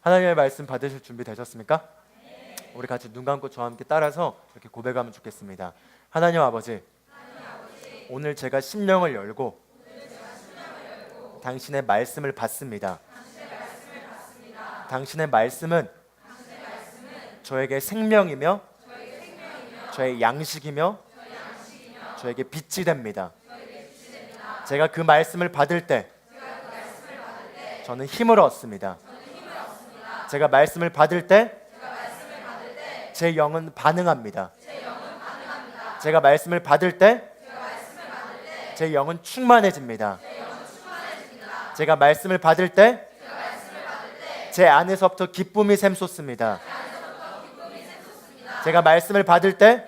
하나님의 말씀 받으실 준비 되셨습니까? 우리 같이 눈 감고 저와 함께 따라서 이렇게 고백하면 좋겠습니다. 하나님 아버지, 오늘 제가 심령을 열고 당신의 말씀을 받습니다. 당신의 말씀은 저에게 생명이며 저의 양식이며 저에게 빛이 됩니다. 제가 그 말씀을 받을 때 저는 힘을 얻습니다. 제가 말씀을 받을 때 제 영은 반응합니다. 제가 말씀을 받을 때 제 영은 충만해집니다. 제가 말씀을 받을 때 제 안에서부터 기쁨이 샘솟습니다. 제가 말씀을 받을 때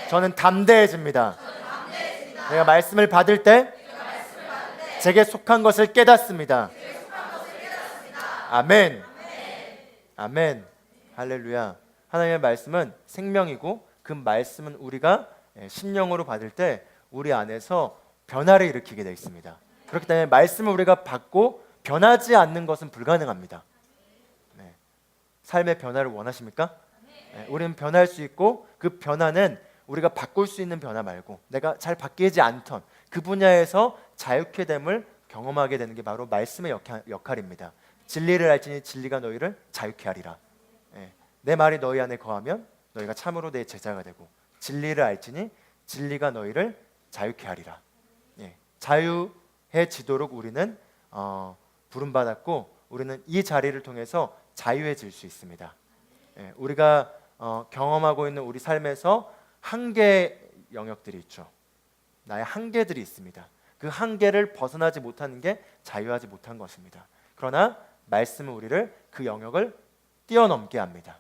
저는 담대해집니다. 제가 말씀을 받을 때 제게 속한 것을 깨닫습니다. 아멘. 아멘. 할렐루야. 하나님의 말씀은 생명이고 그 말씀은 우리가 심령으로 받을 때 우리 안에서 변화를 일으키게 되어 있습니다. 그렇기 때문에 말씀을 우리가 받고 변하지 않는 것은 불가능합니다. 네. 삶의 변화를 원하십니까? 네. 우리는 변할 수 있고 그 변화는 우리가 바꿀 수 있는 변화 말고 내가 잘 바뀌지 않던 그 분야에서 자유케 됨을 경험하게 되는 게 바로 말씀의 역할입니다. 진리를 알지니 진리가 너희를 자유케 하리라. 내 말이 너희 안에 거하면 너희가 참으로 내 제자가 되고 진리를 알지니 진리가 너희를 자유케 하리라. 자유해지도록 우리는 부름받았고 우리는 이 자리를 통해서 자유해질 수 있습니다. 우리가 경험하고 있는 우리 삶에서 한계 영역들이 있죠. 나의 한계들이 있습니다. 그 한계를 벗어나지 못하는 게 자유하지 못한 것입니다. 그러나 말씀은 우리를 그 영역을 뛰어넘게 합니다.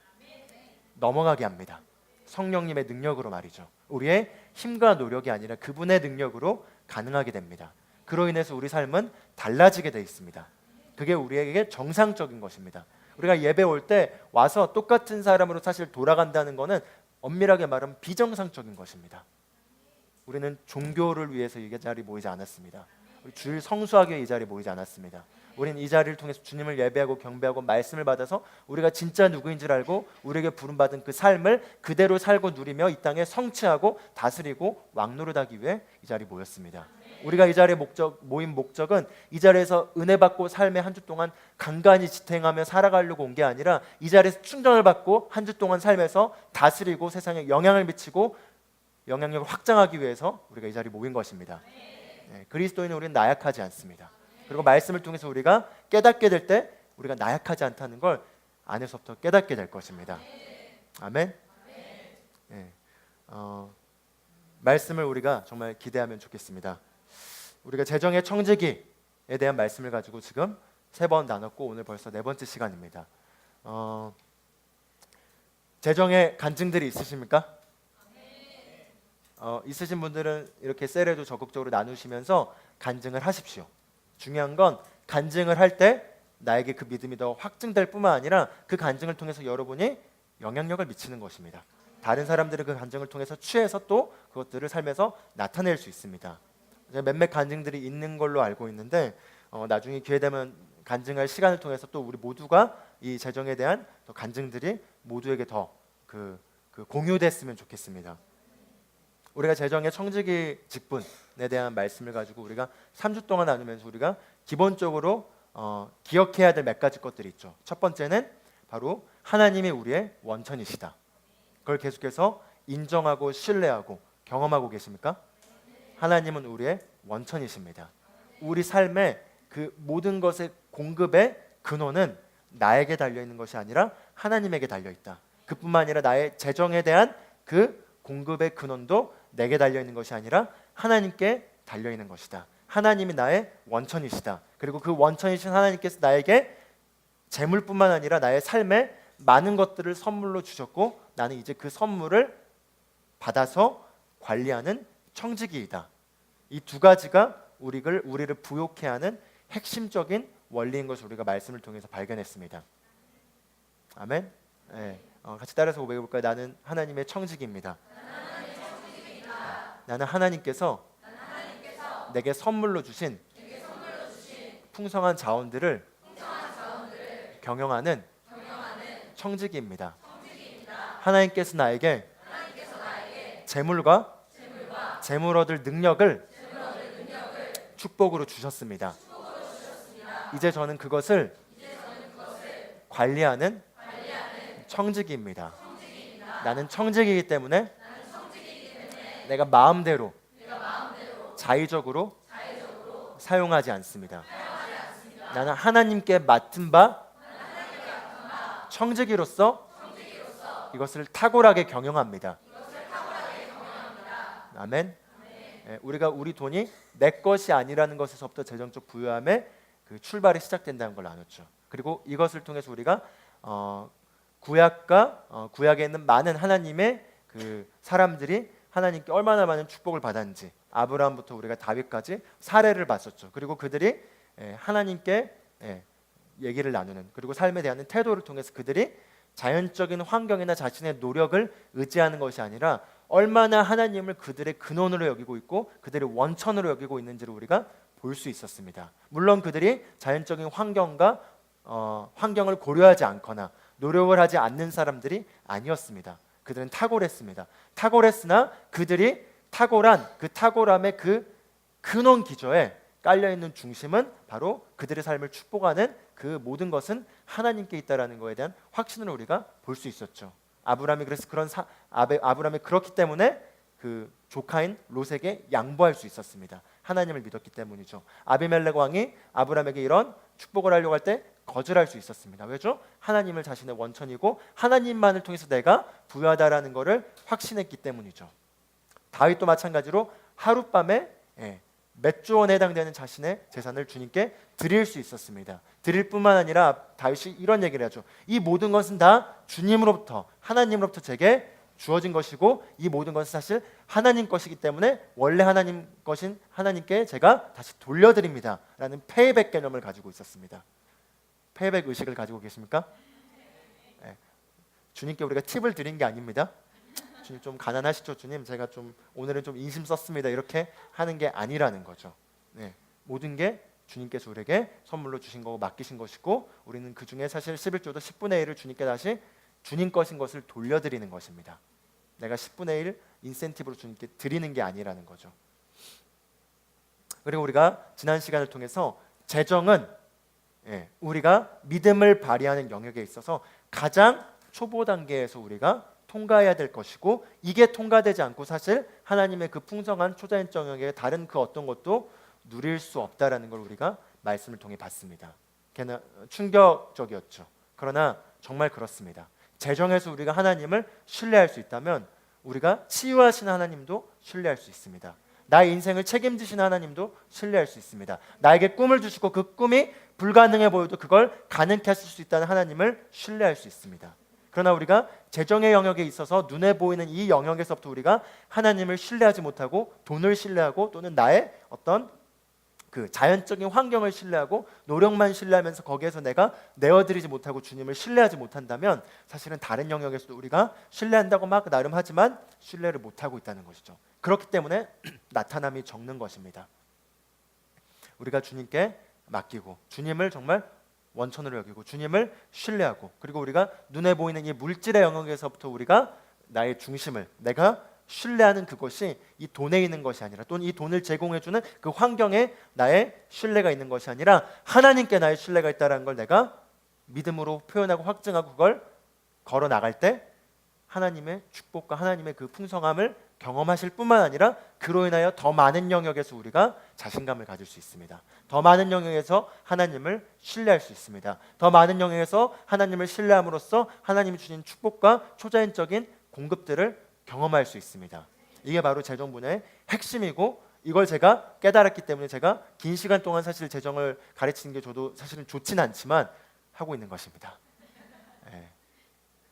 넘어가게 합니다. 성령님의 능력으로 말이죠. 우리의 힘과 노력이 아니라 그분의 능력으로 가능하게 됩니다. 그로 인해서 우리 삶은 달라지게 되어 있습니다. 그게 우리에게 정상적인 것입니다. 우리가 예배 올 때 와서 똑같은 사람으로 사실 돌아간다는 것은 엄밀하게 말하면 비정상적인 것입니다. 우리는 종교를 위해서 이 자리에 모이지 않았습니다. 주일 성수하기 위해 이 자리에 모이지 않았습니다. 우리는 이 자리를 통해서 주님을 예배하고 경배하고 말씀을 받아서 우리가 진짜 누구인 줄 알고 우리에게 부름받은 그 삶을 그대로 살고 누리며 이 땅에 성취하고 다스리고 왕노릇하기 위해 이 자리에 모였습니다. 우리가 이 자리에 모인 목적은 이 자리에서 은혜 받고 삶의 한 주 동안 간간히 지탱하며 살아가려고 온 게 아니라 이 자리에서 충전을 받고 한 주 동안 삶에서 다스리고 세상에 영향을 미치고 영향력을 확장하기 위해서 우리가 이 자리에 모인 것입니다. 그리스도인은 우리는 나약하지 않습니다. 그리고 말씀을 통해서 우리가 깨닫게 될 때 우리가 나약하지 않다는 걸 안에서부터 깨닫게 될 것입니다. 아멘. 말씀을 우리가 정말 기대하면 좋겠습니다. 우리가 재정의 청지기에 대한 말씀을 가지고 지금 3번 나눴고 오늘 벌써 4번째 시간입니다. 재정의 간증들이 있으십니까? 있으신 분들은 이렇게 셀에도 적극적으로 나누시면서 간증을 하십시오. 중요한 건 간증을 할 때 나에게 그 믿음이 더 확증될 뿐만 아니라 그 간증을 통해서 여러분이 영향력을 미치는 것입니다. 다른 사람들은 그 간증을 통해서 취해서 또 그것들을 삶에서 나타낼 수 있습니다. 몇몇 간증들이 있는 걸로 알고 있는데 나중에 기회 되면 간증할 시간을 통해서 또 우리 모두가 이 재정에 대한 간증들이 모두에게 더 공유됐으면 좋겠습니다. 우리가 재정의 청지기 직분에 대한 말씀을 가지고 우리가 3주 동안 나누면서 우리가 기본적으로 기억해야 될 몇 가지 것들이 있죠. 첫 번째는 바로 하나님이 우리의 원천이시다. 그걸 계속해서 인정하고 신뢰하고 경험하고 계십니까? 하나님은 우리의 원천이십니다. 우리 삶의 그 모든 것의 공급의 근원은 나에게 달려있는 것이 아니라 하나님에게 달려있다. 그뿐만 아니라 나의 재정에 대한 그 공급의 근원도 내게 달려있는 것이 아니라 하나님께 달려있는 것이다. 하나님이 나의 원천이시다. 그리고 그 원천이신 하나님께서 나에게 재물뿐만 아니라 나의 삶에 많은 것들을 선물로 주셨고 나는 이제 그 선물을 받아서 관리하는 청지기이다. 이 두 가지가 우리를 부욕해 하는 핵심적인 원리인 것을 우리가 말씀을 통해서 발견했습니다. 아멘. 같이 따라서 고백해볼까요? 나는 하나님의 청지기입니다. 나는 하나님께서 내게 선물로 주신 풍성한 자원들을 경영하는 청지기입니다. 하나님께서 나에게 재물과 재물 얻을 능력을 축복으로 주셨습니다. 이제 저는 그것을 관리하는 청지기입니다. 나는 청지기이기 때문에 내가 마음대로 자의적으로 사용하지 않습니다. 나는 하나님께 맡은 바 청지기로서 이것을 탁월하게 경영합니다. 아멘. 우리가 우리 돈이 내 것이 아니라는 것에서부터 재정적 부유함의 그 출발이 시작된다는 걸 나눴죠. 그리고 이것을 통해서 우리가 구약과 구약에 있는 많은 하나님의 그 사람들이 하나님께 얼마나 많은 축복을 받았는지, 아브라함부터 우리가 다윗까지 사례를 봤었죠. 그리고 그들이 하나님께 얘기를 나누는, 그리고 삶에 대한 태도를 통해서 그들이 자연적인 환경이나 자신의 노력을 의지하는 것이 아니라 얼마나 하나님을 그들의 근원으로 여기고 있고 그들의 원천으로 여기고 있는지를 우리가 볼 수 있었습니다. 물론 그들이 자연적인 환경을 고려하지 않거나 노력을 하지 않는 사람들이 아니었습니다. 그들은 탁월했습니다. 탁월했으나 그들이 탁월한 그 탁월함의 그 근원 기저에 깔려있는 중심은 바로 그들의 삶을 축복하는 그 모든 것은 하나님께 있다라는 것에 대한 확신을 우리가 볼 수 있었죠. 아브라함이 그래서 아브라함이 그렇기 때문에 그 조카인 롯에게 양보할 수 있었습니다. 하나님을 믿었기 때문이죠. 아비멜렉 왕이 아브라함에게 이런 축복을 하려고 할 때 거절할 수 있었습니다. 왜죠? 하나님을 자신의 원천이고 하나님만을 통해서 내가 부유하다라는 것을 확신했기 때문이죠. 다윗도 마찬가지로 하룻밤에 몇 조 원에 해당되는 자신의 재산을 주님께 드릴 수 있었습니다. 드릴 뿐만 아니라 다윗이 이런 얘기를 하죠. 이 모든 것은 다 주님으로부터, 하나님으로부터 제게 주어진 것이고 이 모든 것은 사실 하나님 것이기 때문에 원래 하나님 것인 하나님께 제가 다시 돌려드립니다 라는 페이백 개념을 가지고 있었습니다. 페이백 의식을 가지고 계십니까? 주님께 우리가 팁을 드린 게 아닙니다. 주님 좀 가난하시죠? 주님 제가 좀 오늘은 좀 인심 썼습니다 이렇게 하는 게 아니라는 거죠. 모든 게 주님께서 우리에게 선물로 주신 거고 맡기신 것이고 우리는 그 중에 사실 11조도 10분의 1을 주님께 다시 주님 것인 것을 돌려드리는 것입니다. 내가 10분의 1 인센티브로 주님께 드리는 게 아니라는 거죠. 그리고 우리가 지난 시간을 통해서 재정은 우리가 믿음을 발휘하는 영역에 있어서 가장 초보 단계에서 우리가 통과해야 될 것이고 이게 통과되지 않고 사실 하나님의 그 풍성한 초자연적 영역의 다른 그 어떤 것도 누릴 수 없다라는 걸 우리가 말씀을 통해 봤습니다. 걔는 충격적이었죠. 그러나 정말 그렇습니다. 재정에서 우리가 하나님을 신뢰할 수 있다면 우리가 치유하시는 하나님도 신뢰할 수 있습니다. 나의 인생을 책임지시는 하나님도 신뢰할 수 있습니다. 나에게 꿈을 주시고 그 꿈이 불가능해 보여도 그걸 가능케 하실 수 있다는 하나님을 신뢰할 수 있습니다. 그러나 우리가 재정의 영역에 있어서 눈에 보이는 이 영역에서부터 우리가 하나님을 신뢰하지 못하고 돈을 신뢰하고 또는 나의 어떤 그 자연적인 환경을 신뢰하고 노력만 신뢰하면서 거기에서 내가 내어드리지 못하고 주님을 신뢰하지 못한다면 사실은 다른 영역에서도 우리가 신뢰한다고 막 나름 하지만 신뢰를 못하고 있다는 것이죠. 그렇기 때문에 나타남이 적는 것입니다. 우리가 주님께 맡기고 주님을 정말 원천으로 여기고 주님을 신뢰하고 그리고 우리가 눈에 보이는 이 물질의 영역에서부터 우리가 나의 중심을 내가 신뢰하는 그것이 이 돈에 있는 것이 아니라 또는 이 돈을 제공해주는 그 환경에 나의 신뢰가 있는 것이 아니라 하나님께 나의 신뢰가 있다는 걸 내가 믿음으로 표현하고 확증하고 그걸 걸어 나갈 때 하나님의 축복과 하나님의 그 풍성함을 경험하실 뿐만 아니라 그로 인하여 더 많은 영역에서 우리가 자신감을 가질 수 있습니다. 더 많은 영역에서 하나님을 신뢰할 수 있습니다. 더 많은 영역에서 하나님을 신뢰함으로써 하나님이 주신 축복과 초자연적인 공급들을 경험할 수 있습니다. 이게 바로 재정분의 핵심이고 이걸 제가 깨달았기 때문에 제가 긴 시간 동안 사실 재정을 가르치는 게 저도 사실은 좋진 않지만 하고 있는 것입니다.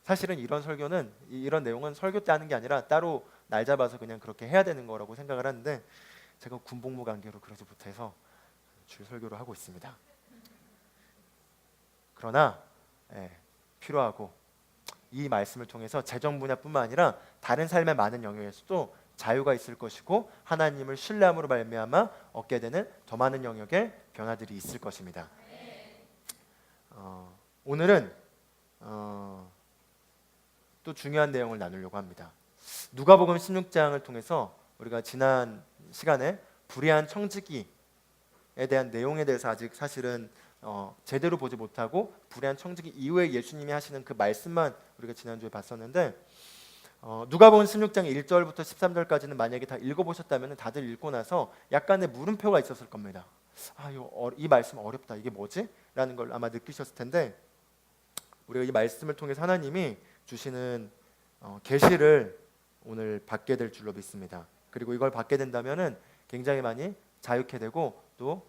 사실은 이런 설교는 이런 내용은 설교 때 하는 게 아니라 따로 날 잡아서 그냥 그렇게 해야 되는 거라고 생각을 하는데 제가 군복무 관계로 그러지 못해서 줄 설교를 하고 있습니다. 그러나 필요하고 이 말씀을 통해서 재정 분야뿐만 아니라 다른 삶의 많은 영역에서도 자유가 있을 것이고 하나님을 신뢰함으로 말미암아 얻게 되는 더 많은 영역의 변화들이 있을 것입니다. 오늘은 또 중요한 내용을 나누려고 합니다. 누가복음 16장을 통해서 우리가 지난 시간에 불의한 청지기에 대한 내용에 대해서 아직 사실은 제대로 보지 못하고 불의한 청지기 이후에 예수님이 하시는 그 말씀만 우리가 지난주에 봤었는데, 누가복음 16장 1절부터 13절까지는 만약에 다 읽어보셨다면 다들 읽고 나서 약간의 물음표가 있었을 겁니다. 이 말씀 어렵다, 이게 뭐지? 라는 걸 아마 느끼셨을 텐데, 우리가 이 말씀을 통해서 하나님이 주시는 계시를 오늘 받게 될 줄로 믿습니다. 그리고 이걸 받게 된다면은 굉장히 많이 자유케 되고 또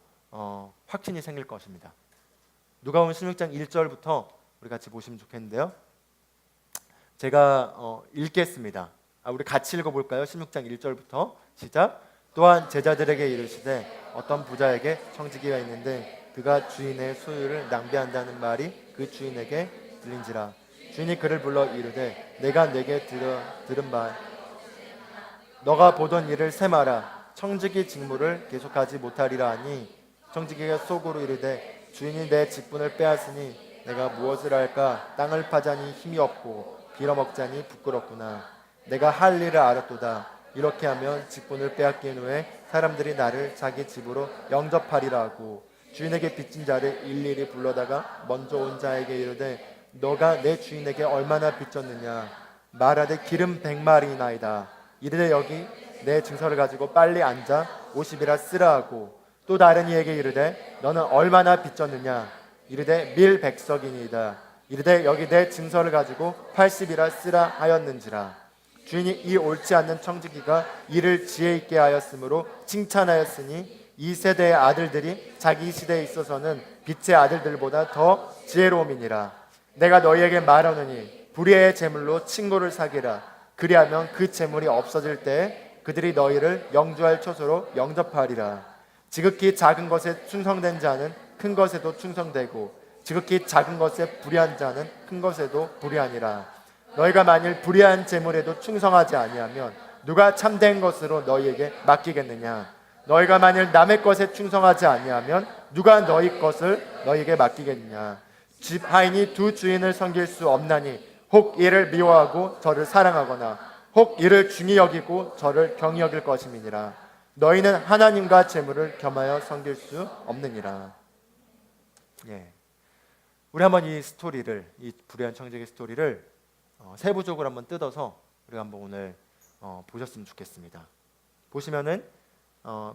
확신이 생길 것입니다. 누가복음 16장 1절부터 우리 같이 보시면 좋겠는데요. 제가 읽겠습니다. 우리 같이 읽어볼까요? 16장 1절부터 시작. 또한 제자들에게 이르시되 어떤 부자에게 청지기가 있는데 그가 주인의 소유를 낭비한다는 말이 그 주인에게 들린지라. 주인이 그를 불러 이르되 내가 내게 들은 바 너가 보던 일을 세마라. 청지기 직무를 계속하지 못하리라 하니 청지기가 속으로 이르되 주인이 내 직분을 빼앗으니 내가 무엇을 할까? 땅을 파자니 힘이 없고 빌어먹자니 부끄럽구나. 내가 할 일을 알았도다. 이렇게 하면 직분을 빼앗긴 후에 사람들이 나를 자기 집으로 영접하리라 하고 주인에게 빚진 자를 일일이 불러다가 먼저 온 자에게 이르되 너가 내 주인에게 얼마나 빚졌느냐? 말하되 기름 100마리나이다. 이르되 여기 내 증서를 가지고 빨리 앉아 50이라 쓰라 하고 또 다른 이에게 이르되 너는 얼마나 빚졌느냐? 이르되 밀 100석이니이다. 이르되 여기 내 증서를 가지고 80이라 쓰라 하였는지라. 주인이 이 옳지 않는 청지기가 이를 지혜 있게 하였으므로 칭찬하였으니 이 세대의 아들들이 자기 시대에 있어서는 빛의 아들들보다 더 지혜로움이니라. 내가 너희에게 말하노니 불의의 재물로 친구를 사귀라. 그리하면 그 재물이 없어질 때 그들이 너희를 영주할 처소로 영접하리라. 지극히 작은 것에 충성된 자는 큰 것에도 충성되고 지극히 작은 것에 불의한 자는 큰 것에도 불의하니라. 너희가 만일 불의한 재물에도 충성하지 아니하면 누가 참된 것으로 너희에게 맡기겠느냐? 너희가 만일 남의 것에 충성하지 아니하면 누가 너희 것을 너희에게 맡기겠느냐? 집 하인이 두 주인을 섬길 수 없나니 혹 이를 미워하고 저를 사랑하거나 혹 이를 중히 여기고 저를 경히 여길 것임이니라. 너희는 하나님과 재물을 겸하여 섬길 수 없느니라. 우리 한번 이 스토리를, 이 불의한 청지기 스토리를 세부적으로 한번 뜯어서 우리가 한번 오늘 보셨으면 좋겠습니다. 보시면은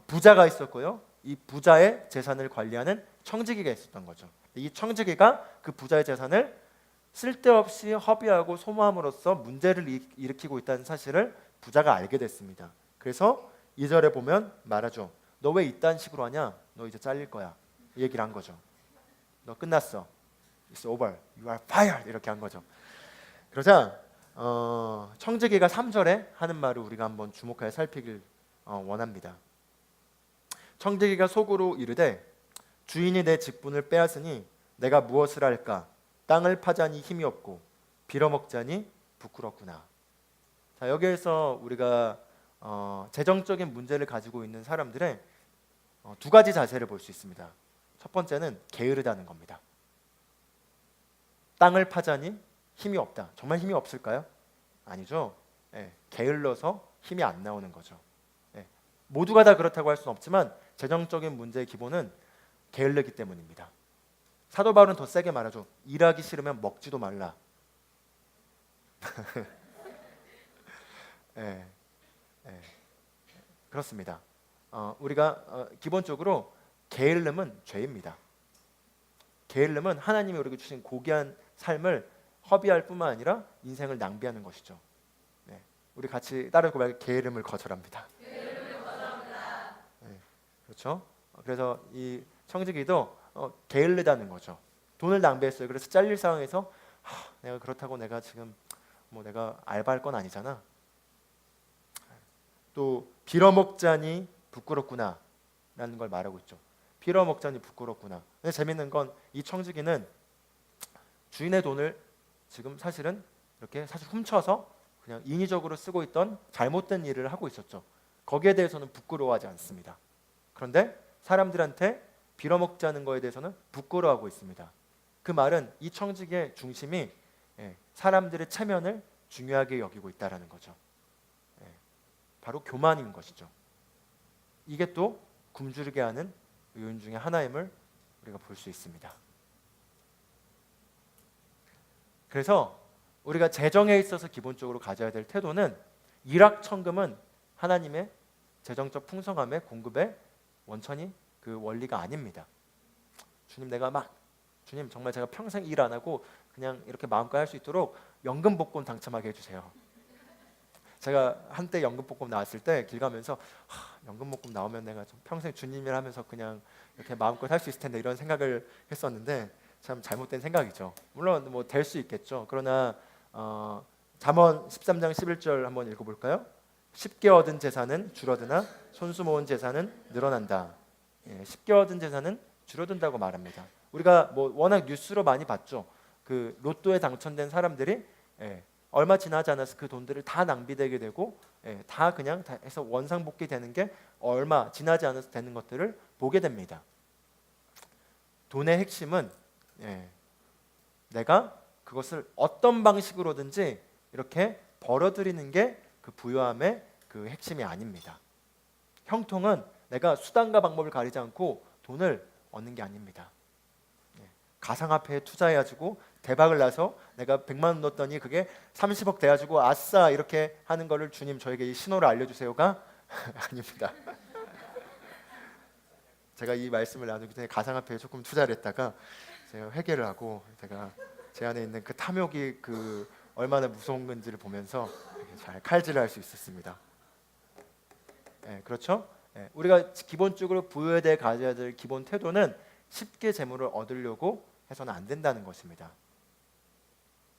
부자가 있었고요. 이 부자의 재산을 관리하는 청지기가 있었던 거죠. 이 청지기가 그 부자의 재산을 쓸데없이 허비하고 소모함으로써 문제를 일으키고 있다는 사실을 부자가 알게 됐습니다. 그래서 2절에 보면 말하죠. 너 왜 이딴 식으로 하냐? 너 이제 잘릴 거야. 이 얘기를 한 거죠. 너 끝났어. It's over. You are fired. 이렇게 한 거죠. 그러자 청지기가 3절에 하는 말을 우리가 한번 주목하여 살피길 원합니다. 청지기가 속으로 이르되 주인이 내 직분을 빼앗으니 내가 무엇을 할까? 땅을 파자니 힘이 없고 빌어먹자니 부끄럽구나. 자, 여기에서 우리가 재정적인 문제를 가지고 있는 사람들의 두 가지 자세를 볼 수 있습니다. 첫 번째는 게으르다는 겁니다. 땅을 파자니 힘이 없다. 정말 힘이 없을까요? 아니죠. 게을러서 힘이 안 나오는 거죠. 모두가 다 그렇다고 할 수는 없지만 재정적인 문제의 기본은 게을르기 때문입니다. 사도 바울은 더 세게 말하죠. 일하기 싫으면 먹지도 말라. 그렇습니다. 우리가 기본적으로 게을름은 죄입니다. 게을름은 하나님이 우리에게 주신 고귀한 삶을 허비할 뿐만 아니라 인생을 낭비하는 것이죠. 우리 같이 따라 고백할 게으름을 거절합니다. 그렇죠? 그래서 이 청지기도 게을르다는 거죠. 돈을 낭비했어요. 그래서 잘릴 상황에서 내가 그렇다고 내가 지금 내가 알바할 건 아니잖아. 또 빌어먹자니 부끄럽구나 라는 걸 말하고 있죠. 빌어먹자니 부끄럽구나. 근데 재밌는 건 이 청지기는 주인의 돈을 지금 사실은 이렇게 사실 훔쳐서 그냥 인위적으로 쓰고 있던 잘못된 일을 하고 있었죠. 거기에 대해서는 부끄러워하지 않습니다. 그런데 사람들한테 빌어먹자는 거에 대해서는 부끄러워하고 있습니다. 그 말은 이 청지기의 중심이 사람들의 체면을 중요하게 여기고 있다라는 거죠. 바로 교만인 것이죠. 이게 또 굶주리게 하는 요인 중에 하나임을 우리가 볼 수 있습니다. 그래서 우리가 재정에 있어서 기본적으로 가져야 될 태도는 일확천금은 하나님의 재정적 풍성함의 공급의 원천이 그 원리가 아닙니다. 주님 정말 제가 평생 일 안 하고 그냥 이렇게 마음껏 할 수 있도록 연금복권 당첨하게 해주세요. 제가 한때 연금복권 나왔을 때 길 가면서 연금복권 나오면 내가 좀 평생 주님을 하면서 그냥 이렇게 마음껏 할 수 있을 텐데 이런 생각을 했었는데 참 잘못된 생각이죠. 물론 뭐 될 수 있겠죠. 그러나 잠언 13장 11절 한번 읽어볼까요? 쉽게 얻은 재산은 줄어드나 손수 모은 재산은 늘어난다. 쉽게 얻은 재산은 줄어든다고 말합니다. 우리가 뭐 워낙 뉴스로 많이 봤죠. 그 로또에 당첨된 사람들이 얼마 지나지 않아서 그 돈들을 다 낭비되게 되고 다 그냥 다 해서 원상복귀 되는 게 얼마 지나지 않아서 되는 것들을 보게 됩니다. 돈의 핵심은 내가 그것을 어떤 방식으로든지 이렇게 벌어들이는 게 그 부유함의 그 핵심이 아닙니다. 형통은 내가 수단과 방법을 가리지 않고 돈을 얻는 게 아닙니다. 가상화폐에 투자해가지고 대박을 나서 내가 100만 원 넣었더니 그게 30억 돼가지고 아싸 이렇게 하는 거를 주님 저에게 이 신호를 알려주세요가 아닙니다. 제가 이 말씀을 나누기 전에 가상화폐에 조금 투자를 했다가 제가 회개를 하고 제가 제 안에 있는 그 탐욕이 그 얼마나 무서운 건지를 보면서 잘 칼질을 할 수 있었습니다. 그렇죠? 우리가 기본적으로 부여에 대해 가져야 될 기본 태도는 쉽게 재물을 얻으려고 해서는 안 된다는 것입니다.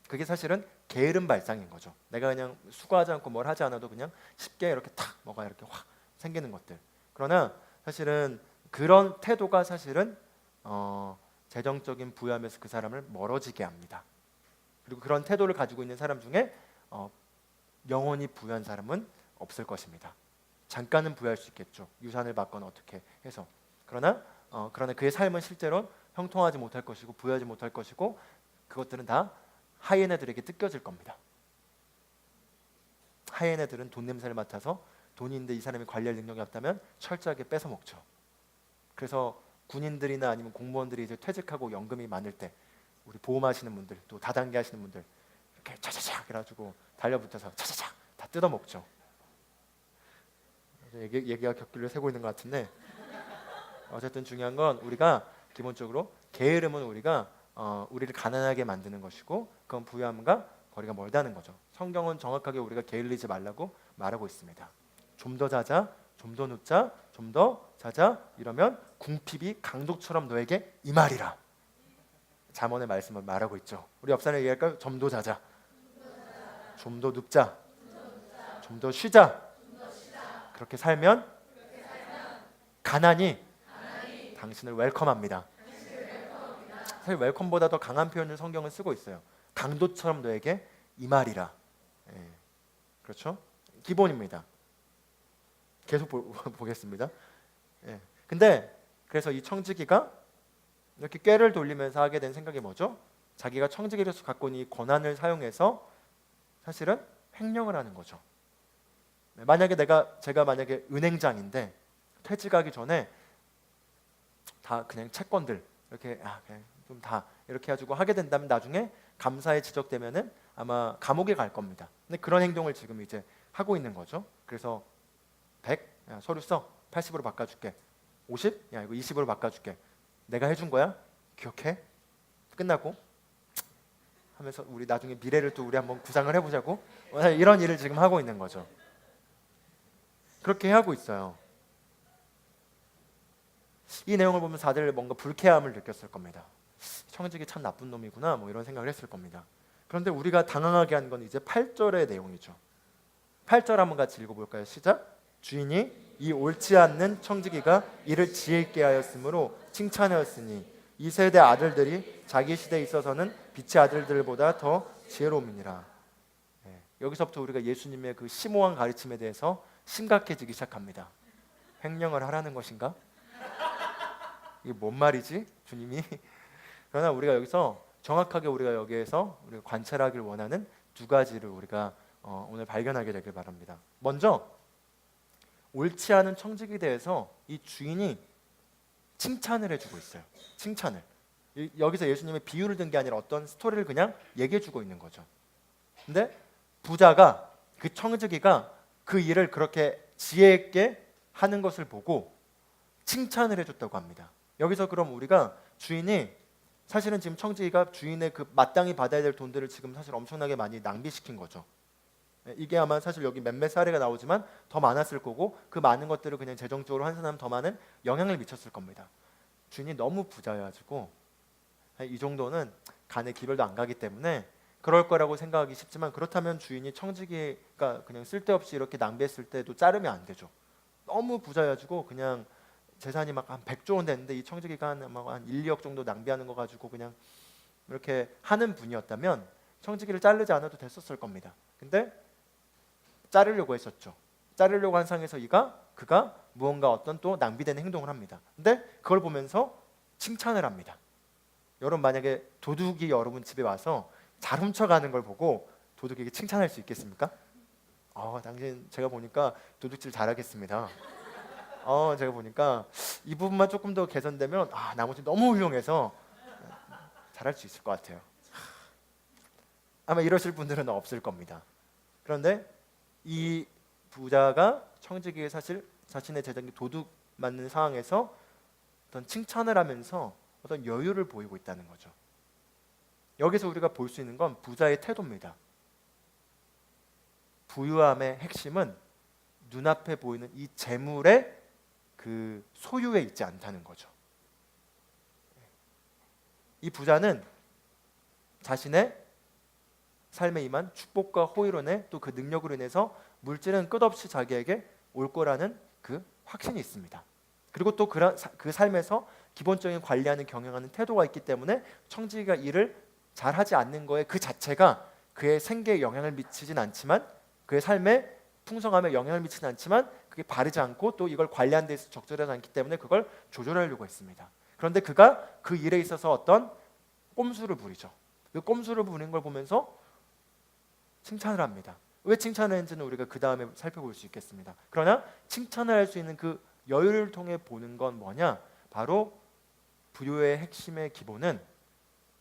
그게 사실은 게으름 발상인 거죠. 내가 그냥 수고하지 않고 뭘 하지 않아도 그냥 쉽게 이렇게 탁 뭐가 이렇게 확 생기는 것들. 그러나 사실은 그런 태도가 사실은 재정적인 부유함에서 그 사람을 멀어지게 합니다. 그리고 그런 태도를 가지고 있는 사람 중에 영원히 부유한 사람은 없을 것입니다. 잠깐은 부유할 수 있겠죠. 유산을 받거나 어떻게 해서. 그러나 그의 삶은 실제로 형통하지 못할 것이고 부유하지 못할 것이고 그것들은 다 하이에나들에게 뜯겨질 겁니다. 하이에나들은 돈 냄새를 맡아서 돈이 있는데 이 사람이 관리할 능력이 없다면 철저하게 뺏어 먹죠. 그래서 군인들이나 아니면 공무원들이 이제 퇴직하고 연금이 많을 때 우리 보험하시는 분들 또 다단계 하시는 분들 이렇게 차차차 그래가지고 달려붙어서 차차차 다 뜯어 먹죠. 얘기가 격길로 새고 있는 것 같은데 어쨌든 중요한 건 우리가 기본적으로 게으름은 우리를 가난하게 만드는 것이고 그건 부유함과 거리가 멀다는 거죠. 성경은 정확하게 우리가 게을리지 말라고 말하고 있습니다. 좀 더 자자, 좀 더 눕자, 좀 더 자자 이러면 궁핍이 강독처럼 너에게 임하리라. 잠언의 말씀을 말하고 있죠. 우리 옆 사람에 얘기할까요? 좀 더 자자, 좀 더 눕자, 좀 더 쉬자. 그렇게 살면 가난이 당신을 웰컴합니다. 사실 웰컴보다 더 강한 표현을 성경은 쓰고 있어요. 강도처럼 너에게 임하리라. 그렇죠? 기본입니다. 계속 보겠습니다. 근데 그래서 이 청지기가 이렇게 꾀를 돌리면서 하게 된 생각이 뭐죠? 자기가 청지기로서 갖고 있는 이 권한을 사용해서 사실은 횡령을 하는 거죠. 만약에 제가 만약에 은행장인데 퇴직하기 전에 다 그냥 채권들 이렇게 그냥 좀 다 이렇게 해가지고 하게 된다면 나중에 감사에 지적되면은 아마 감옥에 갈 겁니다. 근데 그런 행동을 지금 이제 하고 있는 거죠. 그래서 100 야, 서류 써 80으로 바꿔줄게. 50 야 이거 20으로 바꿔줄게. 내가 해준 거야? 기억해? 끝나고 하면서 우리 나중에 미래를 또 우리 한번 구상을 해보자고 이런 일을 지금 하고 있는 거죠. 그렇게 하고 있어요. 이 내용을 보면 다들 뭔가 불쾌함을 느꼈을 겁니다. 청지기 참 나쁜 놈이구나 뭐 이런 생각을 했을 겁니다. 그런데 우리가 당황하게 한 건 이제 8절의 내용이죠. 8절 한번 같이 읽어볼까요? 시작. 주인이 이 옳지 않는 청지기가 이를 지혜 있게 하였으므로 칭찬하였으니 이 세대 아들들이 자기 시대에 있어서는 빛의 아들들보다 더 지혜로움이니라. 여기서부터 우리가 예수님의 그 심오한 가르침에 대해서 심각해지기 시작합니다. 횡령을 하라는 것인가? 이게 뭔 말이지? 주님이. 그러나 우리가 여기서 정확하게 우리가 여기에서 우리가 관찰하길 원하는 두 가지를 우리가 오늘 발견하게 되길 바랍니다. 먼저 옳지 않은 청지기에 대해서 이 주인이 칭찬을 해주고 있어요. 칭찬을. 여기서 예수님의 비유를 든 게 아니라 어떤 스토리를 그냥 얘기해주고 있는 거죠. 근데 부자가, 그 청지기가 그 일을 그렇게 지혜 있게 하는 것을 보고 칭찬을 해줬다고 합니다. 여기서 그럼 우리가 주인이, 사실은 지금 청지기가 주인의 그 마땅히 받아야 될 돈들을 지금 사실 엄청나게 많이 낭비시킨 거죠. 이게 아마 사실 여기 몇몇 사례가 나오지만 더 많았을 거고, 그 많은 것들을 그냥 재정적으로 환산하면 더 많은 영향을 미쳤을 겁니다. 주인이 너무 부자여가지고 이 정도는 간에 기별도 안 가기 때문에 그럴 거라고 생각하기 쉽지만, 그렇다면 주인이 청지기가 그냥 쓸데없이 이렇게 낭비했을 때도 자르면 안 되죠. 너무 부자여가지고 그냥 재산이 막 한 100조 원 됐는데 이 청지기가 한 1, 2억 정도 낭비하는 거 가지고 그냥 이렇게 하는 분이었다면 청지기를 자르지 않아도 됐었을 겁니다. 근데 자르려고 했었죠. 자르려고 한 상황에서 그가 무언가 어떤 또 낭비된 행동을 합니다. 근데 그걸 보면서 칭찬을 합니다. 여러분, 만약에 도둑이 여러분 집에 와서 잘 훔쳐가는 걸 보고 도둑에게 칭찬할 수 있겠습니까? 당신 제가 보니까 도둑질 잘하겠습니다. 제가 보니까 이 부분만 조금 더 개선되면 나머지 너무 훌륭해서 잘할 수 있을 것 같아요. 아마 이러실 분들은 없을 겁니다. 그런데 이 부자가 청지기에 사실 자신의 재정이 도둑 맞는 상황에서 어떤 칭찬을 하면서 어떤 여유를 보이고 있다는 거죠. 여기서 우리가 볼 수 있는 건 부자의 태도입니다. 부유함의 핵심은 눈앞에 보이는 이 재물의 그 소유에 있지 않다는 거죠. 이 부자는 자신의 삶에 임한 축복과 호의로 인해 또 그 능력으로 인해서 물질은 끝없이 자기에게 올 거라는 그 확신이 있습니다. 그리고 또 그 삶에서 기본적인 관리하는 경영하는 태도가 있기 때문에 청지기가 일을 잘하지 않는 거에 그 자체가 그의 생계에 영향을 미치진 않지만, 그의 삶에 풍성함에 영향을 미치진 않지만 그게 바르지 않고 또 이걸 관리하는 데 있어서 적절하지 않기 때문에 그걸 조절하려고 했습니다. 그런데 그가 그 일에 있어서 어떤 꼼수를 부리죠. 그 꼼수를 부리는 걸 보면서 칭찬을 합니다. 왜 칭찬을 했는지는 우리가 그 다음에 살펴볼 수 있겠습니다. 그러나 칭찬을 할 수 있는 그 여유를 통해 보는 건 뭐냐? 바로 부유의 핵심의 기본은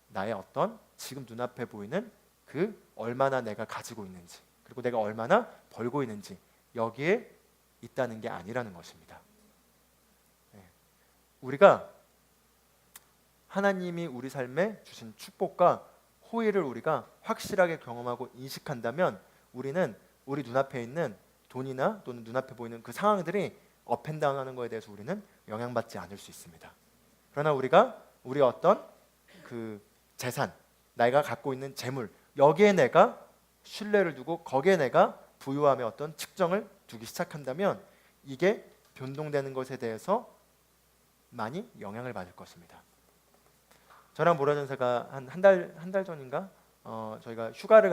나의 어떤 지금 눈앞에 보이는 그 얼마나 내가 가지고 있는지, 그리고 내가 얼마나 벌고 있는지, 여기에 있다는 게 아니라는 것입니다. 우리가 하나님이 우리 삶에 주신 축복과 호의를 우리가 확실하게 경험하고 인식한다면 우리는 우리 눈앞에 있는 돈이나 또는 눈앞에 보이는 그 상황들이 업앤다운하는 것에 대해서 우리는 영향받지 않을 수 있습니다. 그러나 우리 어떤 그 재산, 내가 갖고 있는 재물, 여기에 내가 신뢰를 두고 거기에 내가 부유함의 어떤 측정을 두기 시작한다면 이게 변동되는 것에 대해서 많이 영향을 받을 것입니다. 저랑 모라전사가 한 달 전인가 저희가 휴가를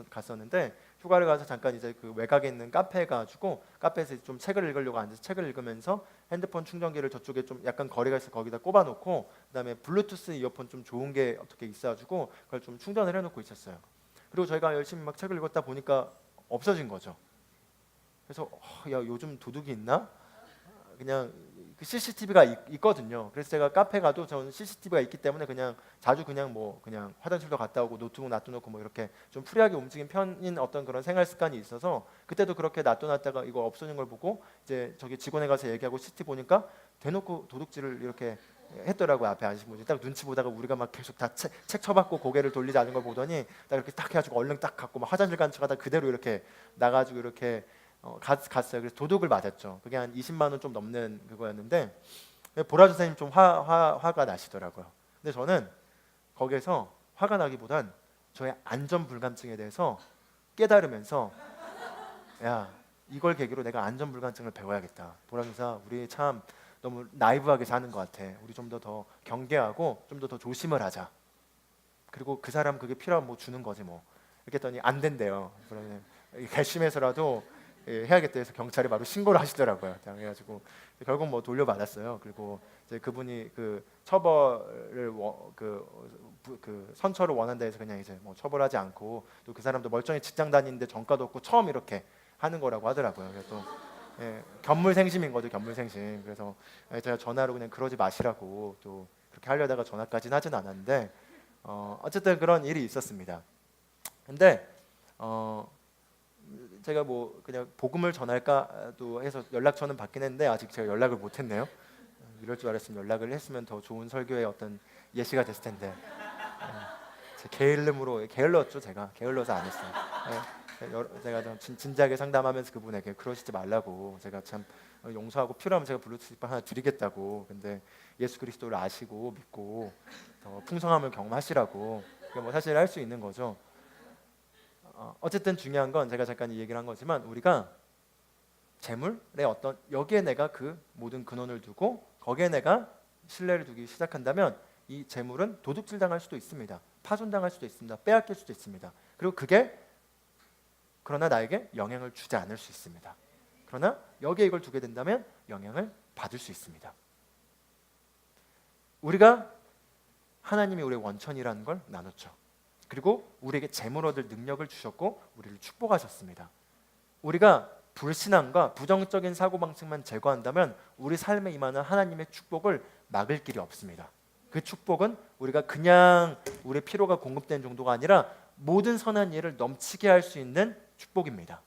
갔었는데, 휴가를 가서 잠깐 이제 그 외곽에 있는 카페에 가지고 카페에서 좀 책을 읽으려고 앉아서 책을 읽으면서 핸드폰 충전기를 저쪽에 좀 약간 거리가 있어 거기다 꼽아놓고, 그다음에 블루투스 이어폰 좀 좋은 게 어떻게 있어가지고 그걸 좀 충전을 해놓고 있었어요. 그리고 저희가 열심히 막 책을 읽었다 보니까 없어진 거죠. 그래서 야, 요즘 도둑이 있나? 그냥 그 CCTV가 있거든요. 그래서 제가 카페 가도 저는 CCTV가 있기 때문에 그냥 자주 그냥 화장실도 갔다 오고 노트북 놔둬놓고 이렇게 좀 프리하게 움직인 편인 어떤 그런 생활 습관이 있어서, 그때도 그렇게 놔둬놨다가 이거 없어진 걸 보고 이제 저기 직원에 가서 얘기하고 CCTV 보니까 대놓고 도둑질을 이렇게 했더라고요. 앞에 앉으신 분이 딱 눈치 보다가 우리가 막 계속 다 책 쳐받고 고개를 돌리지 않은 걸 보더니 딱 이렇게 딱 해가지고 얼른 딱 갖고 막 화장실 간 척하다 그대로 이렇게 나가지고 이렇게 갔어요. 그래서 도둑을 맞았죠. 그게 한 20만 원 좀 넘는 그거였는데 보라 선생님 좀 화가 나시더라고요. 근데 저는 거기에서 화가 나기보단 저의 안전 불감증에 대해서 깨달으면서 야, 이걸 계기로 내가 안전 불감증을 배워야겠다. 보라 선생, 우리 참 너무 나이브하게 사는 것 같아. 우리 좀 더 경계하고 좀 더 조심을 하자. 그리고 그 사람 그게 필요하면 주는 거지 뭐. 이렇게 했더니 안 된대요. 그러면 결심해서라도 해야겠다 해서 경찰에 바로 신고를 하시더라고요. 그래가지고 결국 뭐 돌려받았어요. 그리고 이제 그분이 그 처벌을 그 선처를 원한다 해서 그냥 이제 뭐 처벌하지 않고, 또 그 사람도 멀쩡히 직장 다니는데 전과도 없고 처음 이렇게 하는 거라고 하더라고요. 그래서 또 견물생심인 거죠, 견물생심. 그래서 제가 전화로 그냥 그러지 마시라고 또 그렇게 하려다가 전화까지는 하진 않았는데, 어쨌든 그런 일이 있었습니다. 근데 제가 뭐 그냥 복음을 전할까도 해서 연락처는 받긴 했는데 아직 제가 연락을 못했네요. 이럴 줄 알았으면 연락을 했으면 더 좋은 설교의 어떤 예시가 됐을 텐데, 제 게을름으로 게을렀죠. 제가 게을러서 안 했어요. 제가 좀 진지하게 상담하면서 그분에게 그러시지 말라고, 제가 참 용서하고 필요하면 제가 블루투스 하나 드리겠다고, 근데 예수 그리스도를 아시고 믿고 더 풍성함을 경험하시라고, 그게 뭐 사실 할 수 있는 거죠. 어쨌든 중요한 건 제가 잠깐 이 얘기를 한 거지만, 우리가 재물의 어떤 여기에 내가 그 모든 근원을 두고 거기에 내가 신뢰를 두기 시작한다면 이 재물은 도둑질 당할 수도 있습니다. 파손당할 수도 있습니다. 빼앗길 수도 있습니다. 그리고 그게 그러나 나에게 영향을 주지 않을 수 있습니다. 그러나 여기에 이걸 두게 된다면 영향을 받을 수 있습니다. 우리가 하나님이 우리의 원천이라는 걸 나눴죠. 그리고 우리에게 재물 얻을 능력을 주셨고 우리를 축복하셨습니다. 우리가 불신앙과 부정적인 사고방식만 제거한다면 우리 삶에 임하는 하나님의 축복을 막을 길이 없습니다. 그 축복은 우리가 그냥 우리의 필요가 공급되는 정도가 아니라 모든 선한 일을 넘치게 할 수 있는 축복입니다.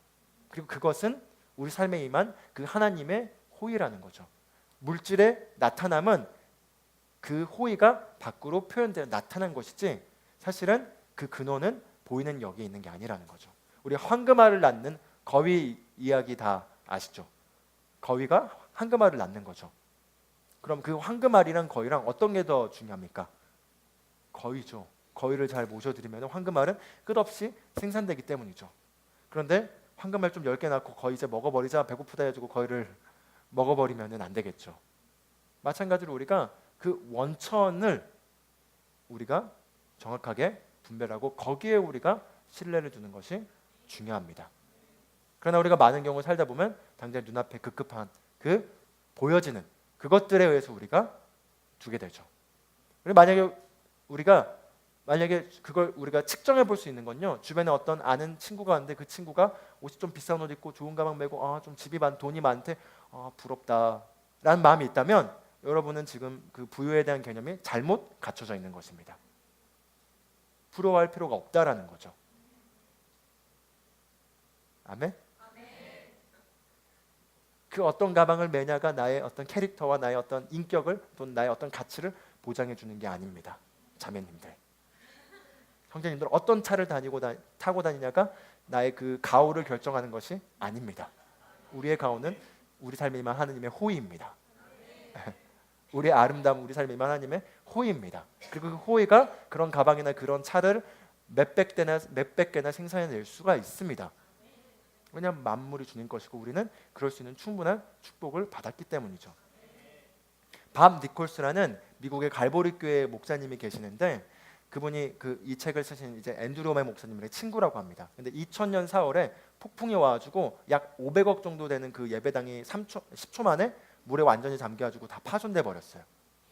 그리고 그것은 우리 삶에 임한 그 하나님의 호의라는 거죠. 물질의 나타남은 그 호의가 밖으로 표현되어 나타난 것이지, 사실은 그 근원은 보이는 여기에 있는 게 아니라는 거죠. 우리 황금알을 낳는 거위 이야기 다 아시죠? 거위가 황금알을 낳는 거죠. 그럼 그 황금알이랑 거위랑 어떤 게 더 중요합니까? 거위죠. 거위를 잘 모셔드리면 황금알은 끝없이 생산되기 때문이죠. 그런데 황금알 좀 10개 낳고 거위 이제 먹어버리자, 배고프다 해가지고 거위를 먹어버리면 안 되겠죠. 마찬가지로 우리가 그 원천을 우리가 정확하게 분별하고 거기에 우리가 신뢰를 두는 것이 중요합니다. 그러나 우리가 많은 경우 살다 보면 당장 눈앞에 급급한 그 보여지는 그것들에 의해서 우리가 두게 되죠. 그리고 만약에 그걸 우리가 측정해 볼 수 있는 건요, 주변에 어떤 아는 친구가 왔는데 그 친구가 옷이 좀 비싼 옷 입고 좋은 가방 메고 좀 돈이 많대, 부럽다 라는 마음이 있다면 여러분은 지금 그 부유에 대한 개념이 잘못 갖춰져 있는 것입니다. 부러워할 필요가 없다라는 거죠. 아멘? 그 어떤 가방을 매냐가 나의 어떤 캐릭터와 나의 어떤 인격을, 또는 나의 어떤 가치를 보장해 주는 게 아닙니다. 자매님들, 형제님들, 어떤 차를 타고 다니냐가 나의 그 가오를 결정하는 것이 아닙니다. 우리의 가오는 우리 삶에 임한 하나님의 호의입니다. 우리의 아름다움, 우리 삶에 임한 하나님의 호의입니다. 그리고 그 호의가 그런 가방이나 그런 차를 몇백 개나 생산해낼 수가 있습니다. 왜냐하면 만물이 주님 것이고 우리는 그럴 수 있는 충분한 축복을 받았기 때문이죠. 밥 니콜스라는 미국의 갈보리 교회 목사님이 계시는데, 그분이 이 책을 쓰신 이제 앤드류 목사님의 친구라고 합니다. 근데 2000년 4월에 폭풍이 와가지고 약 500억 정도 되는 그 예배당이 10초 만에 물에 완전히 잠겨가지고 다 파손돼 버렸어요.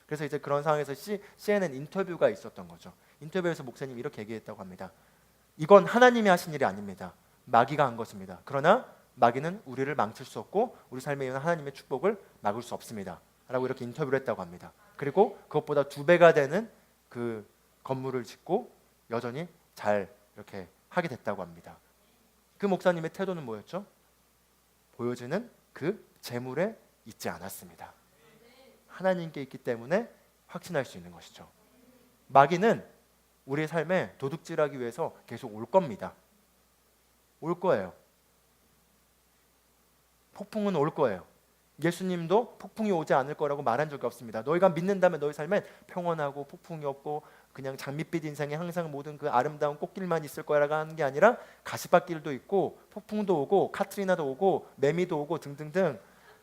그래서 이제 그런 상황에서 CNN 인터뷰가 있었던 거죠. 인터뷰에서 목사님이 이렇게 얘기했다고 합니다. 이건 하나님이 하신 일이 아닙니다. 마귀가 한 것입니다. 그러나 마귀는 우리를 망칠 수 없고 우리 삶에 있는 하나님의 축복을 막을 수 없습니다. 라고 이렇게 인터뷰를 했다고 합니다. 그리고 그것보다 2배가 되는 그 건물을 짓고 여전히 잘 이렇게 하게 됐다고 합니다. 그 목사님의 태도는 뭐였죠? 보여지는 그 재물에 있지 않았습니다. 하나님께 있기 때문에 확신할 수 있는 것이죠. 마귀는 우리의 삶에 도둑질하기 위해서 계속 올 겁니다. 올 거예요. 폭풍은 올 거예요. 예수님도 폭풍이 오지 않을 거라고 말한 적이 없습니다. 너희가 믿는다면 너희 삶엔 평온하고 폭풍이 없고 그냥 장밋빛 인생에 항상 모든 그 아름다운 꽃길만 있을 거라고 하는 게 아니라 가시밭길도 있고 폭풍도 오고 카트리나도 오고 매미도 오고 등등등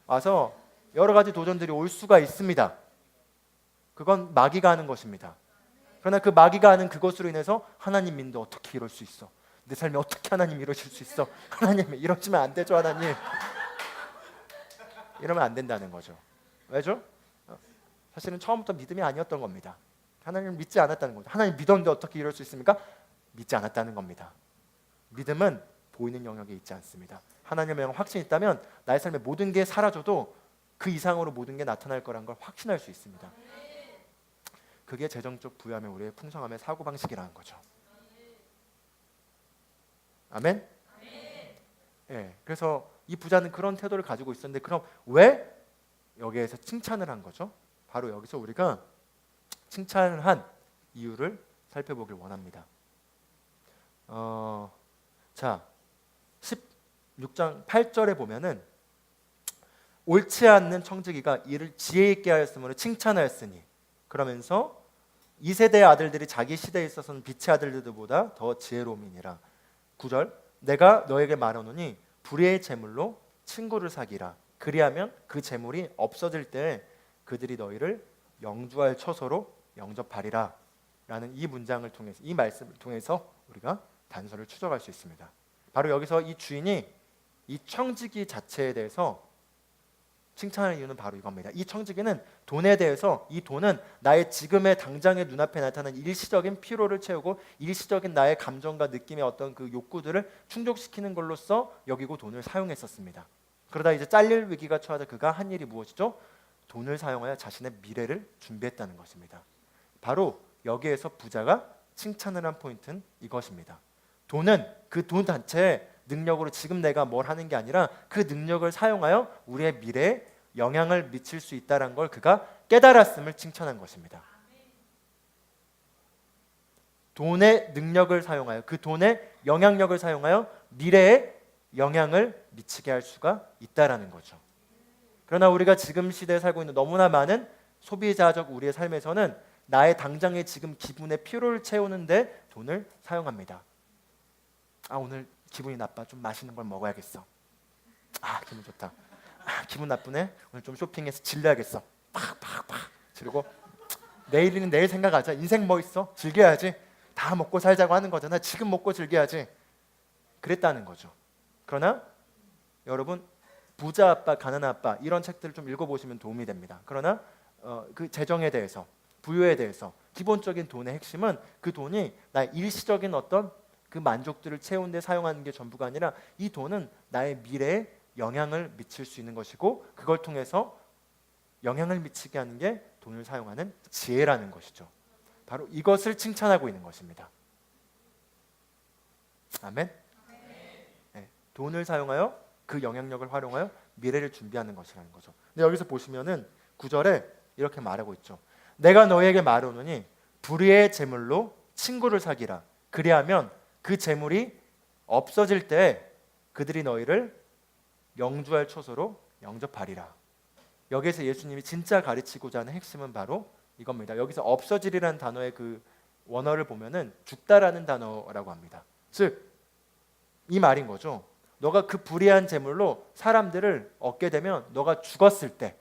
와서 여러 가지 도전들이 올 수가 있습니다. 그건 마귀가 하는 것입니다. 그러나 그 마귀가 하는 그것으로 인해서 하나님 믿는데 어떻게 이럴 수 있어? 내 삶에 어떻게 하나님 이러실 수 있어? 하나님 이러시면 안 되죠, 하나님. 이러면 안 된다는 거죠. 왜죠? 사실은 처음부터 믿음이 아니었던 겁니다. 하나님을 믿지 않았다는 거죠. 하나님 믿었는데 어떻게 이럴 수 있습니까? 믿지 않았다는 겁니다. 믿음은 보이는 영역에 있지 않습니다. 하나님의 영역 확신이 있다면 나의 삶의 모든 게 사라져도 그 이상으로 모든 게 나타날 거란 걸 확신할 수 있습니다. 그게 재정적 부유함의 우리의 풍성함의 사고방식이라는 거죠. 아멘? 예, 그래서 이 부자는 그런 태도를 가지고 있었는데 그럼 왜 여기에서 칭찬을 한 거죠? 바로 여기서 우리가 칭찬을 한 이유를 살펴보길 원합니다. 자, 16장 8절에 보면은 옳지 않는 청지기가 이를 지혜 있게 하였으므로 칭찬하였으니 그러면서 이 세대의 아들들이 자기 시대에 있어서는 빛의 아들들보다 더 지혜로움이니라. 9절 내가 너에게 말하노니 불의의 재물로 친구를 사기라. 그리하면 그 재물이 없어질 때 그들이 너희를 영주할 처소로 영접하리라. 라는 이 문장을 통해서 이 말씀을 통해서 우리가 단서를 추적할 수 있습니다. 바로 여기서 이 주인이 이 청지기 자체에 대해서 칭찬하는 이유는 바로 이겁니다. 이 청지기는 돈에 대해서 이 돈은 나의 지금의 당장의 눈앞에 나타나는 일시적인 피로를 채우고 일시적인 나의 감정과 느낌의 어떤 그 욕구들을 충족시키는 걸로써 여기고 돈을 사용했었습니다. 그러다 이제 잘릴 위기가 처하자 그가 한 일이 무엇이죠? 돈을 사용하여 자신의 미래를 준비했다는 것입니다. 바로 여기에서 부자가 칭찬을 한 포인트는 이것입니다. 돈은 그 돈 자체의 능력으로 지금 내가 뭘 하는 게 아니라 그 능력을 사용하여 우리의 미래에 영향을 미칠 수 있다는 걸 그가 깨달았음을 칭찬한 것입니다. 돈의 능력을 사용하여 그 돈의 영향력을 사용하여 미래에 영향을 미치게 할 수가 있다라는 거죠. 그러나 우리가 지금 시대에 살고 있는 너무나 많은 소비자적 우리의 삶에서는 나의 당장의 지금 기분의 피로를 채우는데 돈을 사용합니다. 오늘 기분이 나빠. 좀 맛있는 걸 먹어야겠어. 기분 좋다. 기분 나쁘네. 오늘 좀 쇼핑해서 질려야겠어. 팍팍팍 지르고 내일이는 내일 생각하자. 인생 뭐 있어? 즐겨야지. 다 먹고 살자고 하는 거잖아. 지금 먹고 즐겨야지. 그랬다는 거죠. 그러나 여러분 부자 아빠, 가난한 아빠 이런 책들을 좀 읽어보시면 도움이 됩니다. 그러나 그 재정에 대해서 부유에 대해서 기본적인 돈의 핵심은 그 돈이 나의 일시적인 어떤 그 만족들을 채우는 데 사용하는 게 전부가 아니라 이 돈은 나의 미래에 영향을 미칠 수 있는 것이고 그걸 통해서 영향을 미치게 하는 게 돈을 사용하는 지혜라는 것이죠. 바로 이것을 칭찬하고 있는 것입니다. 아멘. 네, 돈을 사용하여 그 영향력을 활용하여 미래를 준비하는 것이라는 거죠. 근데 여기서 보시면은 9절에 이렇게 말하고 있죠. 내가 너희에게 말하노니 불의의 재물로 친구를 사기라. 그리하면 그 재물이 없어질 때 그들이 너희를 영주할 처소로 영접하리라. 여기에서 예수님이 진짜 가르치고자 하는 핵심은 바로 이겁니다. 여기서 없어지리라는 단어의 그 원어를 보면은 죽다라는 단어라고 합니다. 즉 이 말인 거죠. 너가 그 불의한 재물로 사람들을 얻게 되면 너가 죽었을 때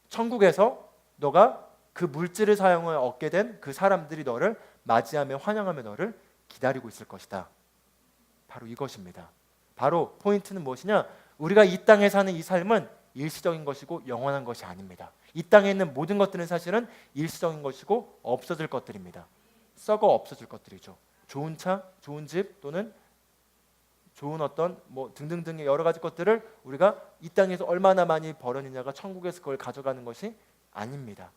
천국에서 너가 그 물질을 사용하여 얻게 된 그 사람들이 너를 맞이하며 환영하며 너를 기다리고 있을 것이다. 바로 이것입니다. 바로 포인트는 무엇이냐? 우리가 이 땅에 사는 이 삶은 일시적인 것이고 영원한 것이 아닙니다. 이 땅에 있는 모든 것들은 사실은 일시적인 것이고 없어질 것들입니다. 썩어 없어질 것들이죠. 좋은 차, 좋은 집 또는 좋은 어떤 뭐 등등등의 여러 가지 것들을 우리가 이 땅에서 얼마나 많이 벌었느냐가 천국에서 그걸 가져가는 것이 아닙니다.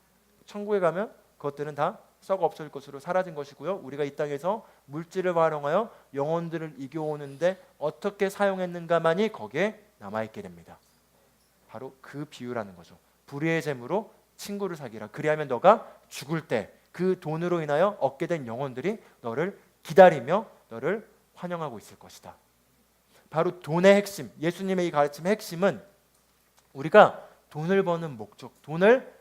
천국에 가면 그것들은 다 썩어 없어질 것으로 사라진 것이고요. 우리가 이 땅에서 물질을 활용하여 영혼들을 이겨오는데 어떻게 사용했는가만이 거기에 남아있게 됩니다. 바로 그 비유라는 거죠. 불의의 재물로 친구를 사기라. 그리하면 너가 죽을 때 그 돈으로 인하여 얻게 된 영혼들이 너를 기다리며 너를 환영하고 있을 것이다. 바로 돈의 핵심, 예수님의 이 가르침의 핵심은 우리가 돈을 버는 목적, 돈을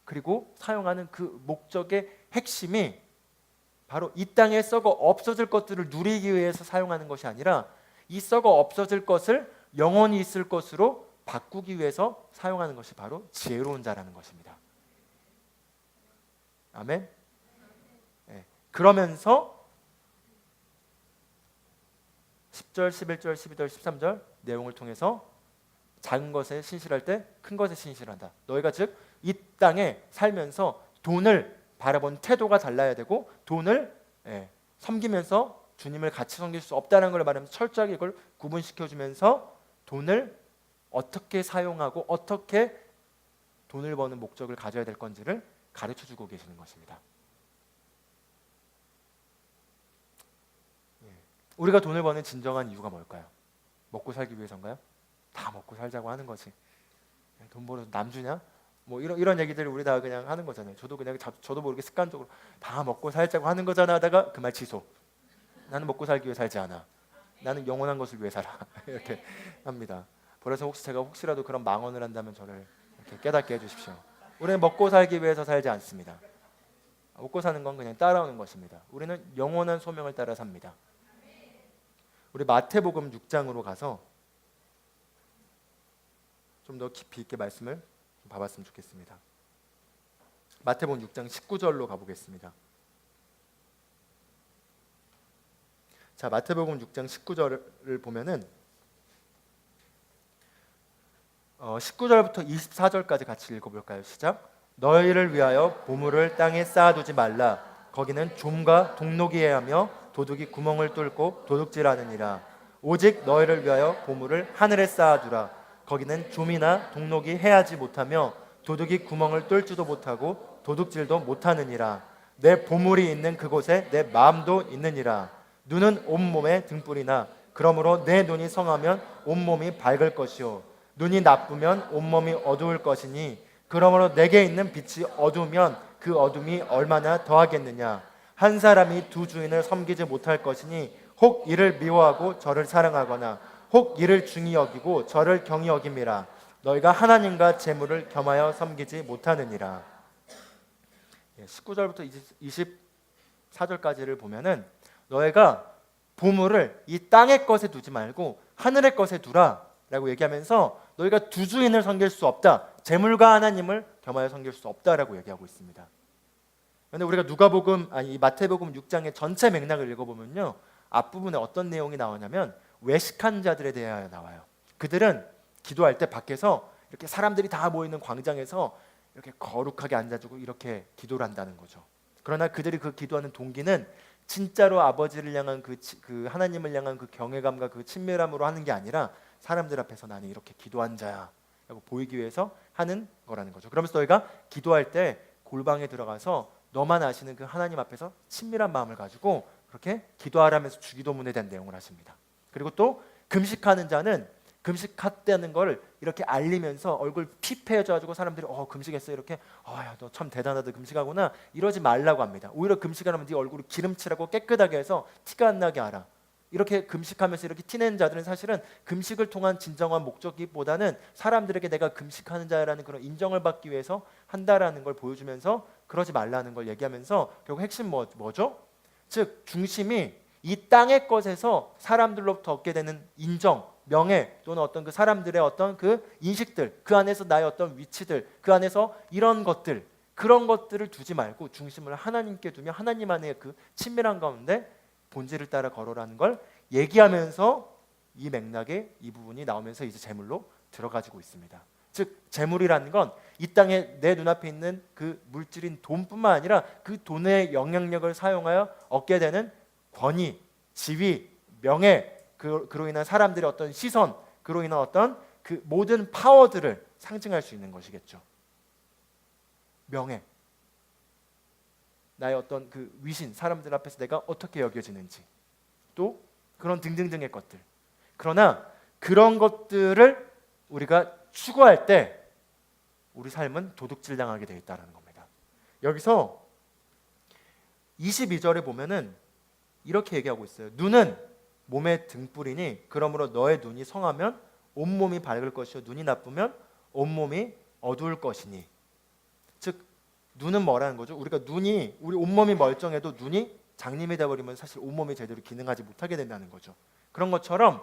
그리고 사용하는 그 목적의 핵심이 바로 이 땅에 썩어 없어질 것들을 누리기 위해서 사용하는 것이 아니라 이 썩어 없어질 것을 영원히 있을 것으로 바꾸기 위해서 사용하는 것이 바로 지혜로운 자라는 것입니다. 아멘. 네. 그러면서 10절, 11절, 12절, 13절 내용을 통해서 작은 것에 신실할 때 큰 것에 신실한다. 너희가 즉 이 땅에 살면서 돈을 바라본 태도가 달라야 되고 돈을 섬기면서 주님을 같이 섬길 수 없다는 걸 말하면서 철저하게 이걸 구분시켜주면서 돈을 어떻게 사용하고 어떻게 돈을 버는 목적을 가져야 될 건지를 가르쳐주고 계시는 것입니다. 우리가 돈을 버는 진정한 이유가 뭘까요? 먹고 살기 위해서인가요? 다 먹고 살자고 하는 거지. 돈 벌어서 남 주냐? 뭐 이런 얘기들 우리 다 그냥 하는 거잖아요. 저도 그냥 저도 모르게 습관적으로 다 먹고 살자고 하는 거잖아 하다가 그 말 취소. 나는 먹고 살기 위해 살지 않아. 나는 영원한 것을 위해 살아. 이렇게 합니다. 그래서 제가 혹시라도 그런 망언을 한다면 저를 이렇게 깨닫게 해주십시오. 우리는 먹고 살기 위해서 살지 않습니다. 먹고 사는 건 그냥 따라오는 것입니다. 우리는 영원한 소명을 따라 삽니다. 우리 마태복음 6장으로 가서 좀 더 깊이 있게 말씀을 봐봤으면 좋겠습니다. 마태복음 6장 19절로 가보겠습니다. 자, 마태복음 6장 19절을 보면은 19절부터 24절까지 같이 읽어볼까요? 시작. 너희를 위하여 보물을 땅에 쌓아두지 말라. 거기는 좀과 동록이 해하며 도둑이 구멍을 뚫고 도둑질하느니라. 오직 너희를 위하여 보물을 하늘에 쌓아두라. 거기는 좀이나 동록이 해하지 못하며 도둑이 구멍을 뚫지도 못하고 도둑질도 못하느니라. 내 보물이 있는 그곳에 내 마음도 있느니라. 눈은 온몸에 등불이나 그러므로 내 눈이 성하면 온몸이 밝을 것이요 눈이 나쁘면 온몸이 어두울 것이니 그러므로 내게 있는 빛이 어두우면 그 어둠이 얼마나 더하겠느냐. 한 사람이 두 주인을 섬기지 못할 것이니 혹 이를 미워하고 저를 사랑하거나 혹 이를 중히 여기고 저를 경히 여김이라. 너희가 하나님과 재물을 겸하여 섬기지 못하느니라. 19절부터 24절까지를 보면은 너희가 보물을 이 땅의 것에 두지 말고 하늘의 것에 두라 라고 얘기하면서 너희가 두 주인을 섬길 수 없다. 재물과 하나님을 겸하여 섬길 수 없다라고 얘기하고 있습니다. 그런데 우리가 이 마태복음 6장의 전체 맥락을 읽어보면요, 앞부분에 어떤 내용이 나오냐면 외식한 자들에 대하여 나와요. 그들은 기도할 때 밖에서 이렇게 사람들이 다 모이는 광장에서 이렇게 거룩하게 앉아주고 이렇게 기도를 한다는 거죠. 그러나 그들이 그 기도하는 동기는 진짜로 아버지를 향한 그 하나님을 향한 그 경외감과 그 친밀함으로 하는 게 아니라 사람들 앞에서 나는 이렇게 기도한 자야 라고 보이기 위해서 하는 거라는 거죠. 그러면서 너희가 기도할 때 골방에 들어가서 너만 아시는 그 하나님 앞에서 친밀한 마음을 가지고 그렇게 기도하라면서 주기도문에 대한 내용을 하십니다. 그리고 또 금식하는 자는 금식했다는 걸 이렇게 알리면서 얼굴 피폐해져가지고 사람들이 금식했어 이렇게 야 너 참 대단하다 금식하구나 이러지 말라고 합니다. 오히려 금식하면 네 얼굴을 기름칠하고 깨끗하게 해서 티가 안 나게 하라. 이렇게 금식하면서 이렇게 티내는 자들은 사실은 금식을 통한 진정한 목적이보다는 사람들에게 내가 금식하는 자라는 그런 인정을 받기 위해서 한다라는 걸 보여주면서 그러지 말라는 걸 얘기하면서 결국 핵심 뭐죠? 즉 중심이 이 땅의 것에서 사람들로부터 얻게 되는 인정, 명예 또는 어떤 그 사람들의 어떤 그 인식들, 그 안에서 나의 어떤 위치들, 그 안에서 이런 것들, 그런 것들을 두지 말고 중심을 하나님께 두며 하나님 안의 그 친밀한 가운데 본질을 따라 걸어라는 걸 얘기하면서 이 맥락에 이 부분이 나오면서 이제 재물로 들어가지고 있습니다. 즉 재물이라는 건 이 땅에 내 눈앞에 있는 그 물질인 돈뿐만 아니라 그 돈의 영향력을 사용하여 얻게 되는 권위, 지위, 명예, 그로 인한 사람들의 어떤 시선, 그로 인한 어떤 그 모든 파워들을 상징할 수 있는 것이겠죠. 명예, 나의 어떤 그 위신, 사람들 앞에서 내가 어떻게 여겨지는지, 또 그런 등등등의 것들. 그러나 그런 것들을 우리가 추구할 때 우리 삶은 도둑질 당하게 되어 있다는 겁니다. 여기서 22절에 보면은 이렇게 얘기하고 있어요. 눈은 몸의 등불이니 그러므로 너의 눈이 성하면 온몸이 밝을 것이요 눈이 나쁘면 온몸이 어두울 것이니. 즉 눈은 뭐라는 거죠? 우리 온몸이 멀쩡해도 눈이 장님이 되어버리면 사실 온몸이 제대로 기능하지 못하게 된다는 거죠. 그런 것처럼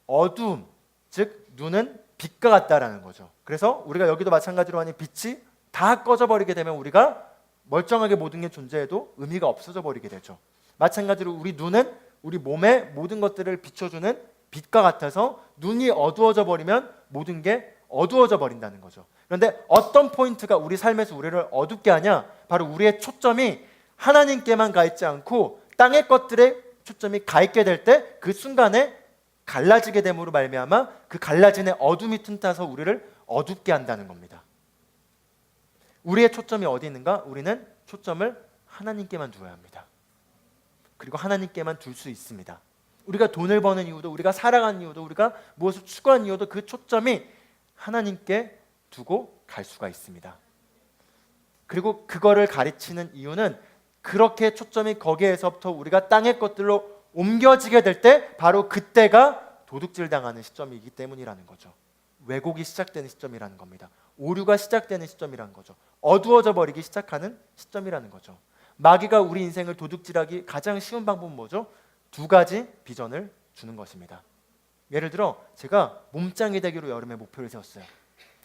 어두움, 즉 눈은 빛과 같다라는 거죠. 그래서 우리가 여기도 마찬가지로 하니 빛이 다 꺼져버리게 되면 우리가 멀쩡하게 모든 게 존재해도 의미가 없어져 버리게 되죠. 마찬가지로 우리 눈은 우리 몸의 모든 것들을 비춰주는 빛과 같아서 눈이 어두워져 버리면 모든 게 어두워져 버린다는 거죠. 그런데 어떤 포인트가 우리 삶에서 우리를 어둡게 하냐? 바로 우리의 초점이 하나님께만 가 있지 않고 땅의 것들에 초점이 가 있게 될 때 그 순간에 갈라지게 됨으로 말미암아 그 갈라진의 어둠이 틈타서 우리를 어둡게 한다는 겁니다. 우리의 초점이 어디 있는가? 우리는 초점을 하나님께만 두어야 합니다. 그리고 하나님께만 둘 수 있습니다. 우리가 돈을 버는 이유도, 우리가 살아가는 이유도, 우리가 무엇을 추구하는 이유도 그 초점이 하나님께 두고 갈 수가 있습니다. 그리고 그거를 가르치는 이유는 그렇게 초점이 거기에서부터 우리가 땅의 것들로 옮겨지게 될 때 바로 그때가 도둑질 당하는 시점이기 때문이라는 거죠. 왜곡이 시작되는 시점이라는 겁니다. 오류가 시작되는 시점이라는 거죠. 어두워져 버리기 시작하는 시점이라는 거죠. 마귀가 우리 인생을 도둑질하기 가장 쉬운 방법은 뭐죠? 두 가지 비전을 주는 것입니다. 예를 들어 제가 몸짱이 되기로 여름에 목표를 세웠어요.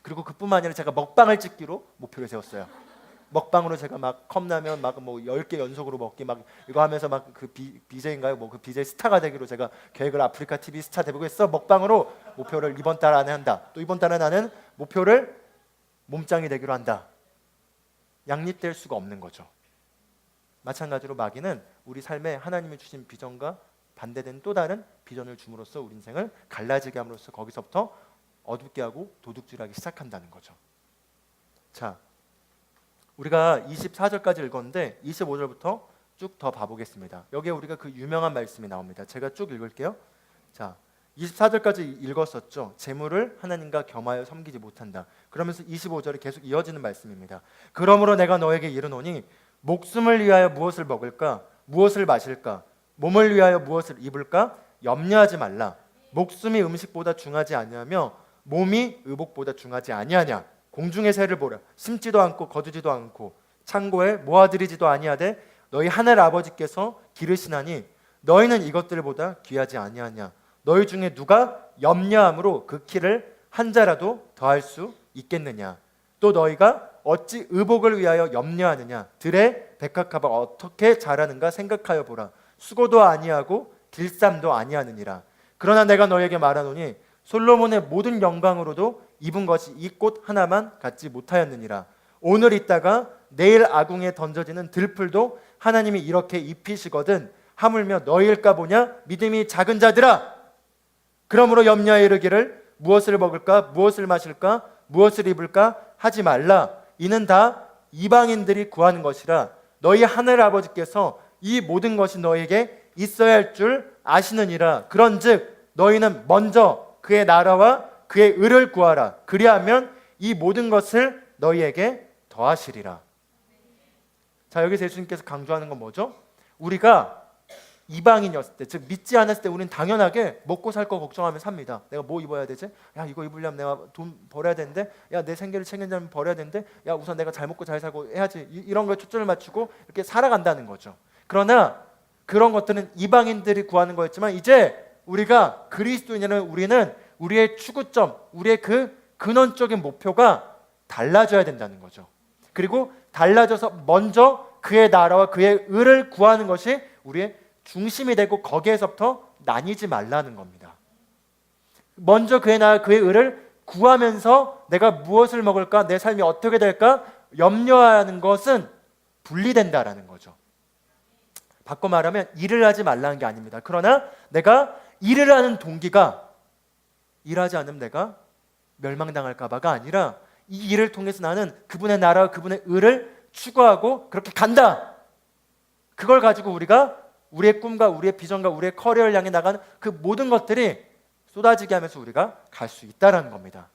그리고 그뿐만 아니라 제가 먹방을 찍기로 목표를 세웠어요. 먹방으로 제가 막 컵라면 막 뭐 10개 연속으로 먹기 막 이거 하면서 막 그 BJ인가요? 뭐 그 BJ 스타가 되기로 제가 계획을 아프리카 TV 스타 되고 했어. 먹방으로 목표를 이번 달 안에 한다. 또 이번 달에 나는 목표를 몸짱이 되기로 한다. 양립될 수가 없는 거죠. 마찬가지로 마귀는 우리 삶에 하나님이 주신 비전과 반대된 또 다른 비전을 줌으로써 우리 인생을 갈라지게 함으로써 거기서부터 어둡게 하고 도둑질하기 시작한다는 거죠. 자, 우리가 24절까지 읽었는데 25절부터 쭉 더 봐보겠습니다. 여기에 우리가 그 유명한 말씀이 나옵니다. 제가 쭉 읽을게요. 자, 24절까지 읽었었죠. 재물을 하나님과 겸하여 섬기지 못한다. 그러면서 25절이 계속 이어지는 말씀입니다. 그러므로 내가 너에게 이르노니 목숨을 위하여 무엇을 먹을까? 무엇을 마실까? 몸을 위하여 무엇을 입을까? 염려하지 말라. 목숨이 음식보다 중하지 아니하며 몸이 의복보다 중하지 아니하냐. 공중의 새를 보라. 심지도 않고 거두지도 않고 창고에 모아들이지도 아니하되 너희 하늘 아버지께서 기르시나니 너희는 이것들보다 귀하지 아니하냐. 너희 중에 누가 염려함으로 그 키를 한 자라도 더할 수 있겠느냐. 또 너희가 어찌 의복을 위하여 염려하느냐. 들의 백합화가 어떻게 자라는가 생각하여 보라. 수고도 아니하고 길쌈도 아니하느니라. 그러나 내가 너에게 말하노니 솔로몬의 모든 영광으로도 입은 것이 이 꽃 하나만 갖지 못하였느니라. 오늘 있다가 내일 아궁에 던져지는 들풀도 하나님이 이렇게 입히시거든 하물며 너희일까 보냐. 믿음이 작은 자들아. 그러므로 염려하여 이르기를 무엇을 먹을까 무엇을 마실까 무엇을 입을까 하지 말라. 이는 다 이방인들이 구하는 것이라. 너희 하늘 아버지께서 이 모든 것이 너희에게 있어야 할 줄 아시느니라. 그런즉 너희는 먼저 그의 나라와 그의 의를 구하라. 그리하면 이 모든 것을 너희에게 더하시리라. 자, 여기서 예수님께서 강조하는 건 뭐죠? 우리가 이방인이었을 때, 즉 믿지 않았을 때 우리는 당연하게 먹고 살 거 걱정하며 삽니다. 내가 뭐 입어야 되지? 야, 이거 입으려면 내가 돈 벌어야 되는데, 야, 내 생계를 책임지려면 벌어야 되는데, 야, 우선 내가 잘 먹고 잘 살고 해야지. 이런 거에 초점을 맞추고 이렇게 살아간다는 거죠. 그러나 그런 것들은 이방인들이 구하는 거였지만 이제 우리가 그리스도인은 우리는 우리의 추구점, 우리의 그 근원적인 목표가 달라져야 된다는 거죠. 그리고 달라져서 먼저 그의 나라와 그의 의를 구하는 것이 우리의 중심이 되고 거기에서부터 나뉘지 말라는 겁니다. 먼저 그의 나라 그의 의를 구하면서 내가 무엇을 먹을까? 내 삶이 어떻게 될까? 염려하는 것은 분리된다라는 거죠. 바꿔 말하면 일을 하지 말라는 게 아닙니다. 그러나 내가 일을 하는 동기가 일하지 않으면 내가 멸망당할까 봐가 아니라 이 일을 통해서 나는 그분의 나라와 그분의 의를 추구하고 그렇게 간다. 그걸 가지고 우리가 우리의 꿈과 우리의 비전과 우리의 커리어를 향해 나가는 그 모든 것들이 쏟아지게 하면서 우리가 갈 수 있다는 겁니다.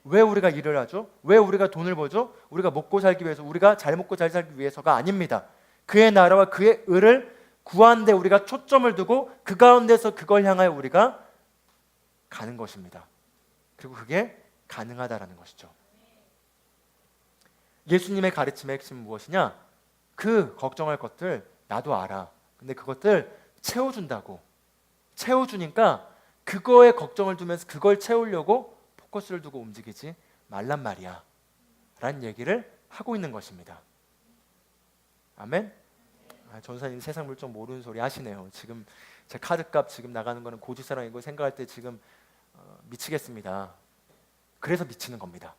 왜 우리가 일을 하죠? 왜 우리가 돈을 벌죠? 우리가 먹고 살기 위해서, 우리가 잘 먹고 잘 살기 위해서가 아닙니다. 그의 나라와 그의 의를 구하는 데 우리가 초점을 두고 그 가운데서 그걸 향하여 우리가 가는 것입니다. 그리고 그게 가능하다라는 것이죠. 예수님의 가르침의 핵심은 무엇이냐? 그 걱정할 것들 나도 알아. 근데 그것들 채워준다고. 채워주니까 그거에 걱정을 두면서 그걸 채우려고 포커스를 두고 움직이지 말란 말이야 라는 얘기를 하고 있는 것입니다. 아멘? 전사님 세상 물정 모르는 소리 하시네요. 지금 제 카드값 지금 나가는 거는 고집사랑이고 생각할 때 지금 미치겠습니다. 그래서 미치는 겁니다.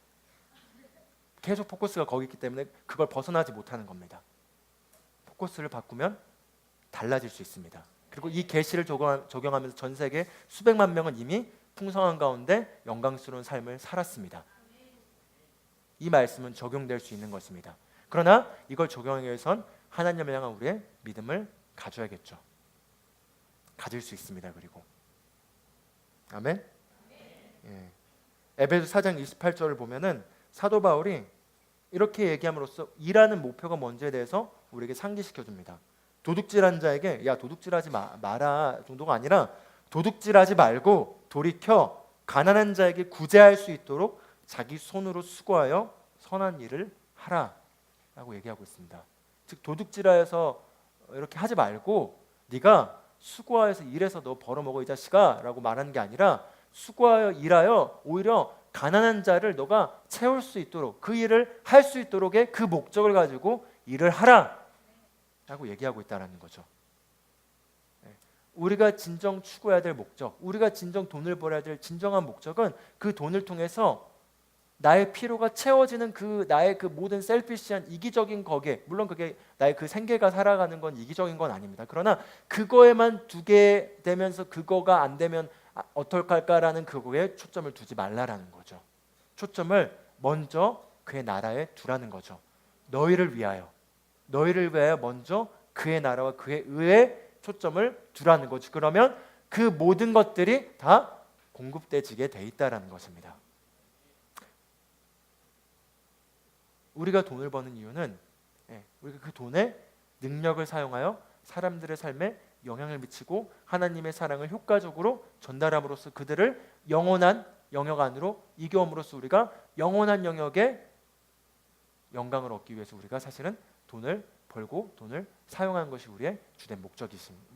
계속 포커스가 거기 있기 때문에 그걸 벗어나지 못하는 겁니다. 포커스를 바꾸면 달라질 수 있습니다. 그리고 이 계시를 적용하면서 전 세계 수백만 명은 이미 풍성한 가운데 영광스러운 삶을 살았습니다. 이 말씀은 적용될 수 있는 것입니다. 그러나 이걸 적용하기 위해선 하나님을 향한 우리의 믿음을 가져야겠죠. 가질 수 있습니다. 그리고 아멘. 예. 에베소 4장 28절을 보면은 사도 바울이 이렇게 얘기함으로써 일하는 목표가 뭔지에 대해서 우리에게 상기시켜 줍니다. 도둑질한 자에게 야 도둑질하지 마라 정도가 아니라 도둑질하지 말고 돌이켜 가난한 자에게 구제할 수 있도록 자기 손으로 수고하여 선한 일을 하라라고 얘기하고 있습니다. 즉 도둑질하여서 이렇게 하지 말고 네가 수고하여서 일해서 너 벌어먹어 이 자식아 라고 말하는 게 아니라 수고하여 일하여 오히려 가난한 자를 너가 채울 수 있도록 그 일을 할 수 있도록의 그 목적을 가지고 일을 하라 라고 얘기하고 있다는 거죠. 우리가 진정 추구해야 될 목적, 우리가 진정 돈을 벌어야 될 진정한 목적은 그 돈을 통해서 나의 필요가 채워지는 그 나의 그 모든 셀피시한 이기적인 거기에, 물론 그게 나의 그 생계가 살아가는 건 이기적인 건 아닙니다. 그러나 그거에만 두게 되면서 그거가 안 되면 어떨까라는 그거에 초점을 두지 말라라는 거죠. 초점을 먼저 그의 나라에 두라는 거죠. 너희를 위하여 먼저 그의 나라와 그의 의에 초점을 두라는 거죠. 그러면 그 모든 것들이 다 공급되지게 돼 있다라는 것입니다. 우리가 돈을 버는 이유는 우리가 그 돈의 능력을 사용하여 사람들의 삶에 영향을 미치고 하나님의 사랑을 효과적으로 전달함으로써 그들을 영원한 영역 안으로 이겨옴으로써 우리가 영원한 영역에 영광을 얻기 위해서 우리가 사실은 돈을 벌고 돈을 사용하는 것이 우리의 주된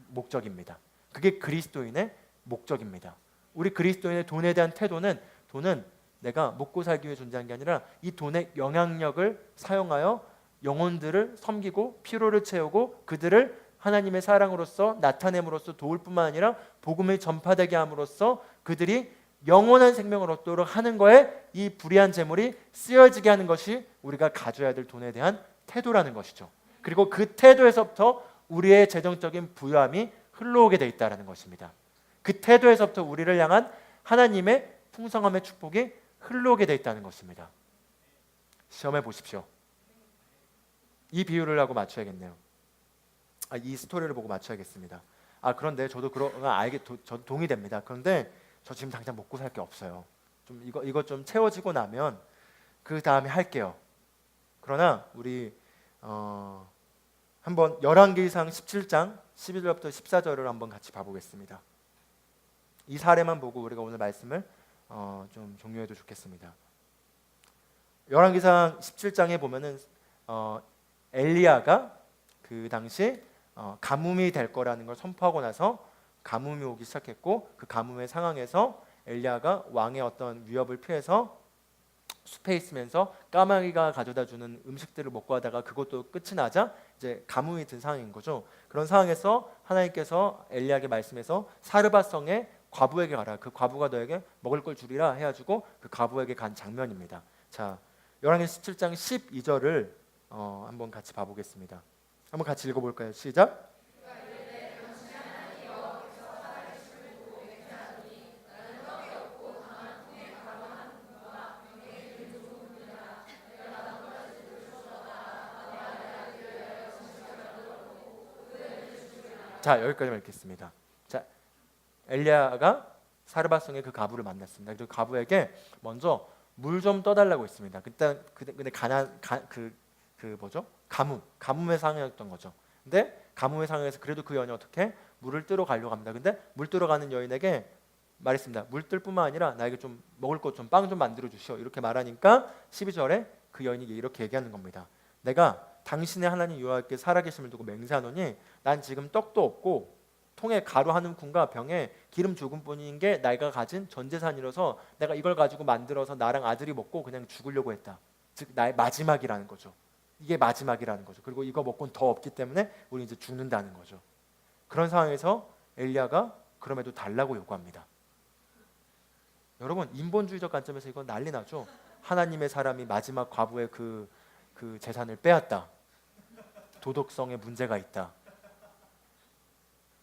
목적입니다. 그게 그리스도인의 목적입니다. 우리 그리스도인의 돈에 대한 태도는 돈은 내가 먹고 살기 위해 존재한 게 아니라 이 돈의 영향력을 사용하여 영혼들을 섬기고 피로를 채우고 그들을 하나님의 사랑으로서 나타냄으로써 도울 뿐만 아니라 복음이 전파되게 함으로써 그들이 영원한 생명을 얻도록 하는 거에 이 불의한 재물이 쓰여지게 하는 것이 우리가 가져야 될 돈에 대한 태도라는 것이죠. 그리고 그 태도에서부터 우리의 재정적인 부유함이 흘러오게 돼 있다는 것입니다. 그 태도에서부터 우리를 향한 하나님의 풍성함의 축복이 흘러오게 돼 있다는 것입니다. 시험해 보십시오. 이 비유를 하고 맞춰야겠네요. 이 스토리를 보고 맞춰야겠습니다. 그런데 저도 저도 동의됩니다. 그런데 저 지금 당장 먹고 살 게 없어요. 좀 이거 좀 채워지고 나면 그 다음에 할게요. 그러나 우리 한번 열왕기상 17장 11절부터 14절을 한번 같이 봐보겠습니다. 이 사례만 보고 우리가 오늘 말씀을 좀 종료해도 좋겠습니다. 열왕기상 17장에 보면은 엘리야가 그 당시 가뭄이 될 거라는 걸 선포하고 나서 가뭄이 오기 시작했고 그 가뭄의 상황에서 엘리야가 왕의 어떤 위협을 피해서 숲에 있으면서 까마귀가 가져다 주는 음식들을 먹고 하다가 그것도 끝이 나자 이제 가뭄이 든 상황인 거죠. 그런 상황에서 하나님께서 엘리야에게 말씀해서 사르밧성의 과부에게 가라. 그 과부가 너에게 먹을 걸 주리라 해가지고 그 과부에게 간 장면입니다. 자, 열왕기상 17장 12절을 한번 같이 봐보겠습니다. 한번 같이 읽어볼까요? 시작. 자, 여기까지만 읽겠습니다. 자, 엘리야가 사르밧성의 그 과부를 만났습니다. 그 과부에게 먼저 물 좀 떠달라고 했습니다. 근데 가뭄의 상황이었던 거죠. 근데 가뭄의 상황에서 그래도 그 여인이 어떻게 물을 뜨러 가려고 합니다. 근데 물 뜨러 가는 여인에게 말했습니다. 물 뜰 뿐만 아니라 나에게 좀 먹을 것 좀 빵 좀 만들어 주시오. 이렇게 말하니까 12절에 그 여인이 이렇게 얘기하는 겁니다. 내가 당신의 하나님 여호와께 살아계심을 두고 맹세하노니 난 지금 떡도 없고 통에 가루 한 움큼과 병에 기름 조금뿐인 게 내가 가진 전 재산이라서 내가 이걸 가지고 만들어서 나랑 아들이 먹고 그냥 죽으려고 했다. 즉 나의 마지막이라는 거죠. 이게 마지막이라는 거죠. 그리고 이거 먹고는 더 없기 때문에 우리 이제 죽는다는 거죠. 그런 상황에서 엘리야가 그럼에도 달라고 요구합니다. 여러분, 인본주의적 관점에서 이건 난리 나죠. 하나님의 사람이 마지막 과부의 그 재산을 빼앗다. 도덕성에 문제가 있다.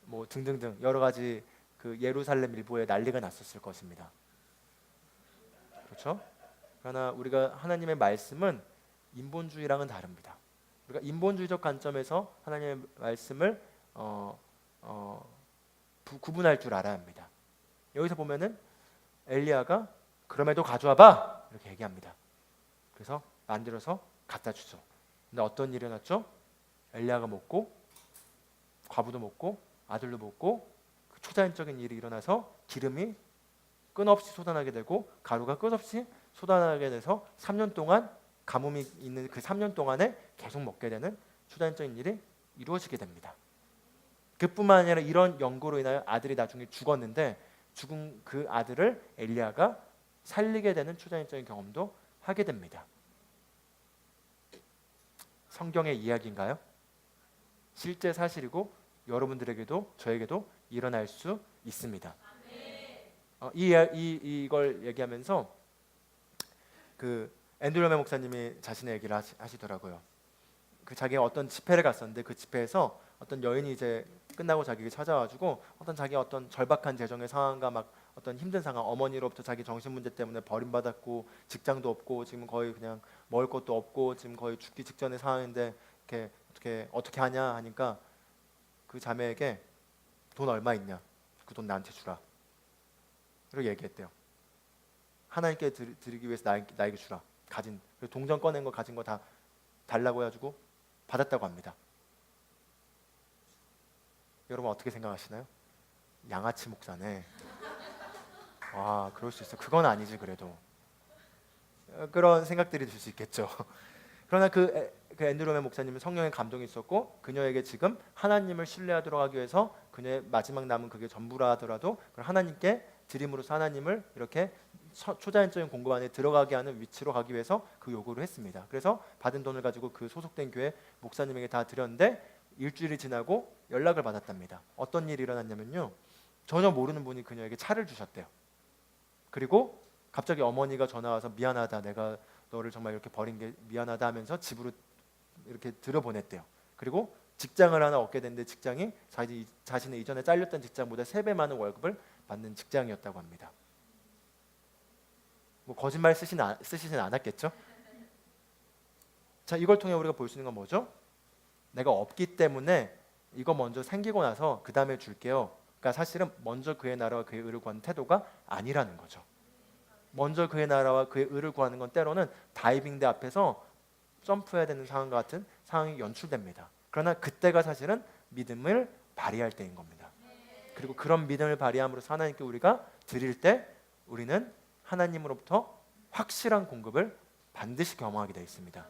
뭐 등등등 여러 가지 그 예루살렘 일보에 난리가 났었을 것입니다. 그렇죠? 그러나 우리가 하나님의 말씀은 인본주의랑은 다릅니다. 우리가 인본주의적 관점에서 하나님의 말씀을 구분할 줄 알아야 합니다. 여기서 보면은 엘리야가 그럼에도 가져와봐 이렇게 얘기합니다. 그래서 만들어서 갖다 주죠. 근데 어떤 일이 일어났죠? 엘리야가 먹고 과부도 먹고 아들도 먹고 그 초자연적인 일이 일어나서 기름이 끊없이 쏟아나게 되고 가루가 끝없이 쏟아나게 돼서 3년 동안 가뭄이 있는 그 3년 동안에 계속 먹게 되는 초자연적인 일이 이루어지게 됩니다. 그뿐만 아니라 이런 연고로 인하여 아들이 나중에 죽었는데 죽은 그 아들을 엘리야가 살리게 되는 초자연적인 경험도 하게 됩니다. 성경의 이야기인가요? 실제 사실이고 여러분들에게도 저에게도 일어날 수 있습니다. 이걸 얘기하면서 그 앤드류 목사님이 자신의 얘기를 하시더라고요. 그 자기가 어떤 집회를 갔었는데 그 집회에서 어떤 여인이 이제 끝나고 자기에게 찾아와가지고 자기 어떤 절박한 재정의 상황과 막 어떤 힘든 상황, 어머니로부터 자기 정신 문제 때문에 버림받았고 직장도 없고 지금 거의 그냥 먹을 것도 없고 지금 거의 죽기 직전의 상황인데 이렇게 어떻게 하냐 하니까 그 자매에게 돈 얼마 있냐? 그 돈 나한테 주라. 그렇게 얘기했대요. 하나님께 드리기 위해서 나에게 주라. 가진 동전 꺼낸 거 가진 거 다 달라고 해가지고 받았다고 합니다. 여러분 어떻게 생각하시나요? 양아치 목사네. 와, 그럴 수 있어. 그건 아니지 그래도. 그런 생각들이 들 수 있겠죠. 그러나 그 앤드류 목사님은 성령의 감동이 있었고 그녀에게 지금 하나님을 신뢰하도록 하기 위해서 그녀의 마지막 남은 그게 전부라 하더라도 하나님께 드림으로서 하나님을 이렇게 초자연적인 공급 안에 들어가게 하는 위치로 가기 위해서 그 요구를 했습니다. 그래서 받은 돈을 가지고 그 소속된 교회 목사님에게 다 드렸는데 일주일이 지나고 연락을 받았답니다. 어떤 일이 일어났냐면요, 전혀 모르는 분이 그녀에게 차를 주셨대요. 그리고 갑자기 어머니가 전화와서 미안하다, 내가 너를 정말 이렇게 버린 게 미안하다 하면서 집으로 이렇게 들여보냈대요. 그리고 직장을 하나 얻게 됐는데 직장이 자신의 이전에 잘렸던 직장보다 3배 많은 월급을 받는 직장이었다고 합니다. 뭐 거짓말 쓰시진 않았겠죠? 자, 이걸 통해 우리가 볼 수 있는 건 뭐죠? 내가 없기 때문에 이거 먼저 생기고 나서 그 다음에 줄게요. 그러니까 사실은 먼저 그의 나라와 그의 의를 구하는 태도가 아니라는 거죠. 먼저 그의 나라와 그의 의를 구하는 건 때로는 다이빙대 앞에서 점프해야 되는 상황과 같은 상황이 연출됩니다. 그러나 그때가 사실은 믿음을 발휘할 때인 겁니다. 그리고 그런 믿음을 발휘함으로써 하나님께 우리가 드릴 때 우리는 하나님으로부터 확실한 공급을 반드시 경험하게 되어 있습니다.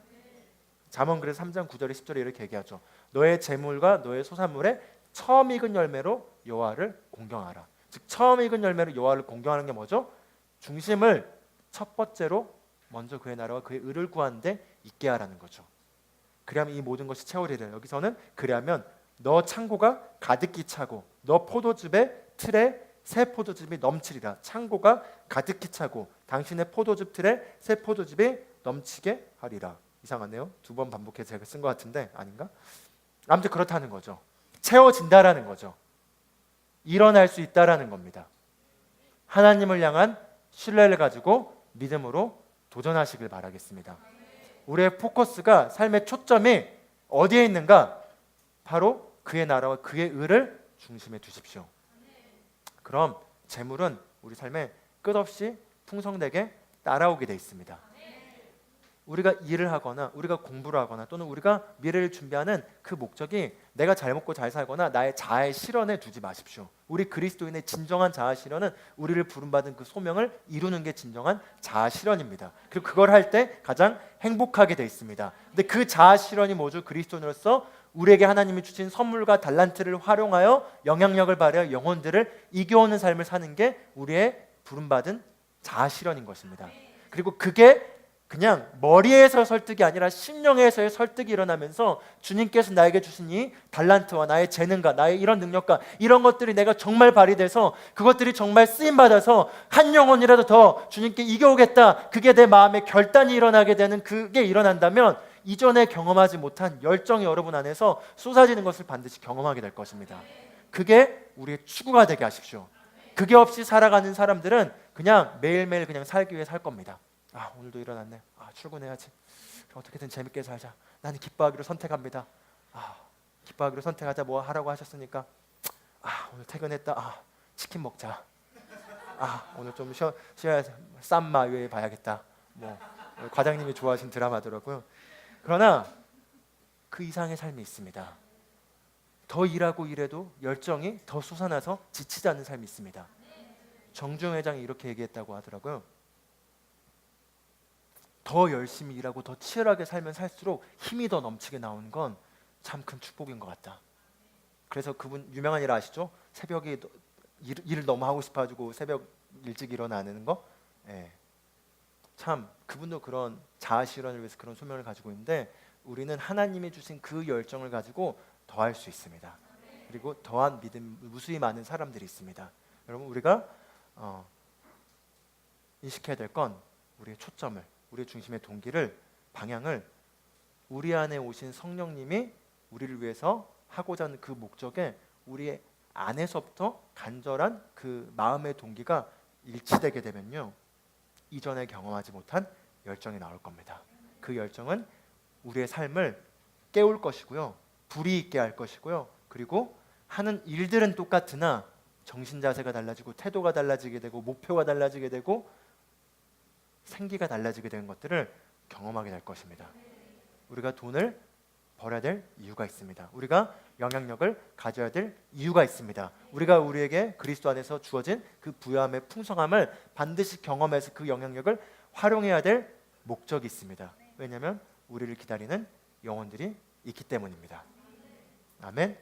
잠언 그래서 3장 9절에 10절에 이렇게 얘기하죠. 너의 재물과 너의 소산물에 처음 익은 열매로 여호와를 공경하라. 즉 처음 익은 열매로 여호와를 공경하는 게 뭐죠? 중심을 첫 번째로 먼저 그의 나라와 그의 의를 구하는 데 있게 하라는 거죠. 그리하면 이 모든 것이 채우리라. 여기서는 그리하면 너 창고가 가득히 차고 너 포도즙의 틀에 새 포도즙이 넘치리라. 창고가 가득히 차고 당신의 포도즙 틀에 새 포도즙이 넘치게 하리라. 이상하네요. 2번 반복해서 제가 쓴 것 같은데 아닌가? 아무튼 그렇다는 거죠. 채워진다라는 거죠. 일어날 수 있다라는 겁니다. 하나님을 향한 신뢰를 가지고 믿음으로 도전하시길 바라겠습니다. 우리의 포커스가, 삶의 초점이 어디에 있는가? 바로 그의 나라와 그의 의를 중심에 두십시오. 그럼 재물은 우리 삶에 끝없이 풍성되게 따라오게 돼 있습니다. 우리가 일을 하거나 우리가 공부를 하거나 또는 우리가 미래를 준비하는 그 목적이 내가 잘 먹고 잘 살거나 나의 자아의 실현에 두지 마십시오. 우리 그리스도인의 진정한 자아 실현은 우리를 부름받은 그 소명을 이루는 게 진정한 자아 실현입니다. 그리고 그걸 할 때 가장 행복하게 돼 있습니다. 근데 그 자아 실현이 뭐죠? 그리스도인으로서 우리에게 하나님이 주신 선물과 달란트를 활용하여 영향력을 발휘하여 영혼들을 이겨오는 삶을 사는 게 우리의 부름받은 자아 실현인 것입니다. 그리고 그게 그냥 머리에서 설득이 아니라 심령에서의 설득이 일어나면서 주님께서 나에게 주신 이 달란트와 나의 재능과 나의 이런 능력과 이런 것들이 내가 정말 발휘돼서 그것들이 정말 쓰임받아서 한 영혼이라도 더 주님께 이겨오겠다, 그게 내 마음에 결단이 일어나게 되는, 그게 일어난다면 이전에 경험하지 못한 열정이 여러분 안에서 쏟아지는 것을 반드시 경험하게 될 것입니다. 그게 우리의 추구가 되게 하십시오. 그게 없이 살아가는 사람들은 그냥 매일매일 그냥 살기 위해 살 겁니다. 오늘도 일어났네. 출근해야지. 어떻게든 재밌게 살자. 나는 기뻐하기로 선택합니다. 기뻐하기로 선택하자. 뭐 하라고 하셨으니까 오늘 퇴근했다. 치킨 먹자. 오늘 좀 쉬어야지. 쌈마위에 봐야겠다. 뭐 과장님이 좋아하신 드라마더라고요. 그러나 그 이상의 삶이 있습니다. 더 일하고 일해도 열정이 더 솟아나서 지치지 않는 삶이 있습니다. 정중 회장이 이렇게 얘기했다고 하더라고요. 더 열심히 일하고 더 치열하게 살면 살수록 힘이 더 넘치게 나오는 건 참 큰 축복인 것 같다. 그래서 그분 유명한 일 아시죠? 새벽에 일을 너무 하고 싶어가지고 새벽 일찍 일어나는 거. 참 그분도 그런 자아 실현을 위해서 그런 소명을 가지고 있는데, 우리는 하나님이 주신 그 열정을 가지고 더할 수 있습니다. 그리고 더한 믿음 무수히 많은 사람들이 있습니다. 여러분, 우리가 인식해야 될 건 우리의 초점을, 우리의 중심의 동기를, 방향을 우리 안에 오신 성령님이 우리를 위해서 하고자 하는 그 목적에 우리 안에서부터 간절한 그 마음의 동기가 일치되게 되면요, 이전에 경험하지 못한 열정이 나올 겁니다. 그 열정은 우리의 삶을 깨울 것이고요, 불이 있게 할 것이고요, 그리고 하는 일들은 똑같으나 정신 자세가 달라지고 태도가 달라지게 되고 목표가 달라지게 되고 생기가 달라지게 되는 것들을 경험하게 될 것입니다. 우리가 돈을 벌어야 될 이유가 있습니다. 우리가 영향력을 가져야 될 이유가 있습니다. 우리가 우리에게 그리스도 안에서 주어진 그 부요함의 풍성함을 반드시 경험해서 그 영향력을 활용해야 될 목적이 있습니다. 왜냐하면 우리를 기다리는 영혼들이 있기 때문입니다. 아멘.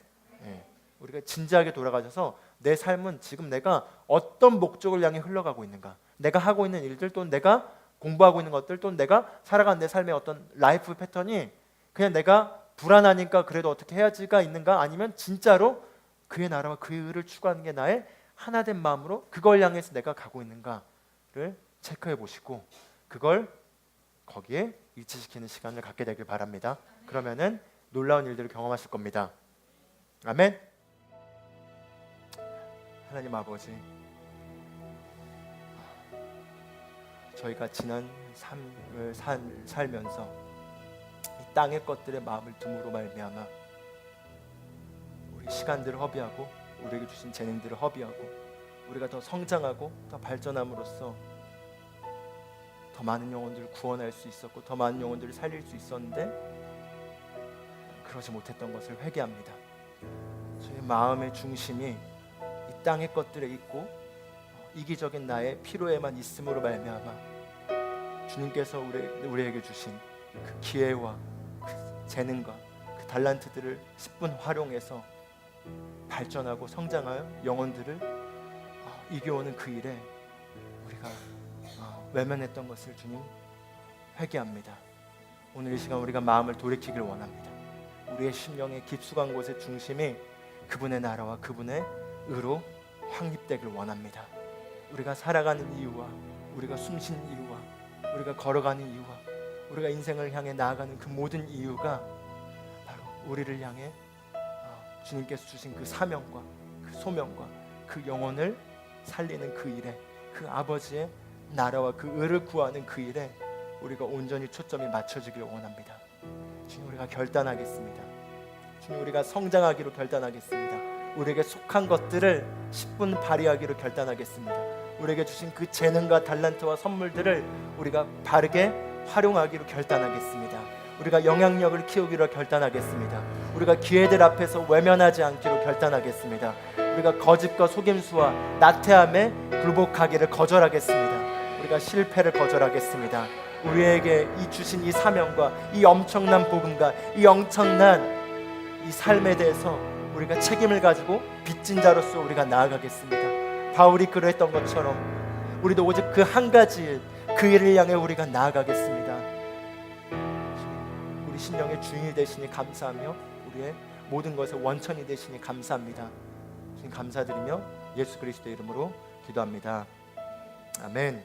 우리가 진지하게 돌아가셔서 내 삶은 지금 내가 어떤 목적을 향해 흘러가고 있는가, 내가 하고 있는 일들, 또는 내가 공부하고 있는 것들, 또는 내가 살아가는 내 삶의 어떤 라이프 패턴이 그냥 내가 불안하니까 그래도 어떻게 해야지가 있는가, 아니면 진짜로 그의 나라와 그의 의를 추구하는 게 나의 하나된 마음으로 그걸 향해서 내가 가고 있는가를 체크해 보시고 그걸 거기에 일치시키는 시간을 갖게 되길 바랍니다. 그러면은 놀라운 일들을 경험하실 겁니다. 아멘. 하나님 아버지, 저희가 지난 삶을 살면서 이 땅의 것들의 마음을 둠으로 말미암아 우리 시간들을 허비하고 우리에게 주신 재능들을 허비하고 우리가 더 성장하고 더 발전함으로써 더 많은 영혼들을 구원할 수 있었고 더 많은 영혼들을 살릴 수 있었는데 그러지 못했던 것을 회개합니다. 저희 마음의 중심이 이 땅의 것들에 있고 이기적인 나의 피로에만 있음으로 말미암아 주님께서 우리에게 주신 그 기회와 그 재능과 그 달란트들을 10분 활용해서 발전하고 성장하여 영혼들을 이겨오는 그 일에 우리가 외면했던 것을 주님 회개합니다. 오늘 이 시간 우리가 마음을 돌이키길 원합니다. 우리의 심령의 깊숙한 곳의 중심이 그분의 나라와 그분의 의로 확립되길 원합니다. 우리가 살아가는 이유와 우리가 숨쉬는 이유와 우리가 걸어가는 이유와 우리가 인생을 향해 나아가는 그 모든 이유가 바로 우리를 향해 주님께서 주신 그 사명과 그 소명과 그 영혼을 살리는 그 일에, 그 아버지의 나라와 그 의를 구하는 그 일에 우리가 온전히 초점이 맞춰지기를 원합니다. 주님, 우리가 결단하겠습니다. 주님, 우리가 성장하기로 결단하겠습니다. 우리에게 속한 것들을 10분 발휘하기로 결단하겠습니다. 우리에게 주신 그 재능과 달란트와 선물들을 우리가 바르게 활용하기로 결단하겠습니다. 우리가 영향력을 키우기로 결단하겠습니다. 우리가 기회들 앞에서 외면하지 않기로 결단하겠습니다. 우리가 거짓과 속임수와 나태함에 굴복하기를 거절하겠습니다. 우리가 실패를 거절하겠습니다. 우리에게 이 주신 이 사명과 이 엄청난 복음과 이 엄청난 이 삶에 대해서 우리가 책임을 가지고 빚진 자로서 우리가 나아가겠습니다. 바울이 그랬던 것처럼 우리도 오직 그 한 가지 일, 그 일을 향해 우리가 나아가겠습니다. 정신령의 주인이 되시니 감사하며 우리의 모든 것의 원천이 되시니 감사합니다. 주님 감사드리며 예수 그리스도의 이름으로 기도합니다. 아멘.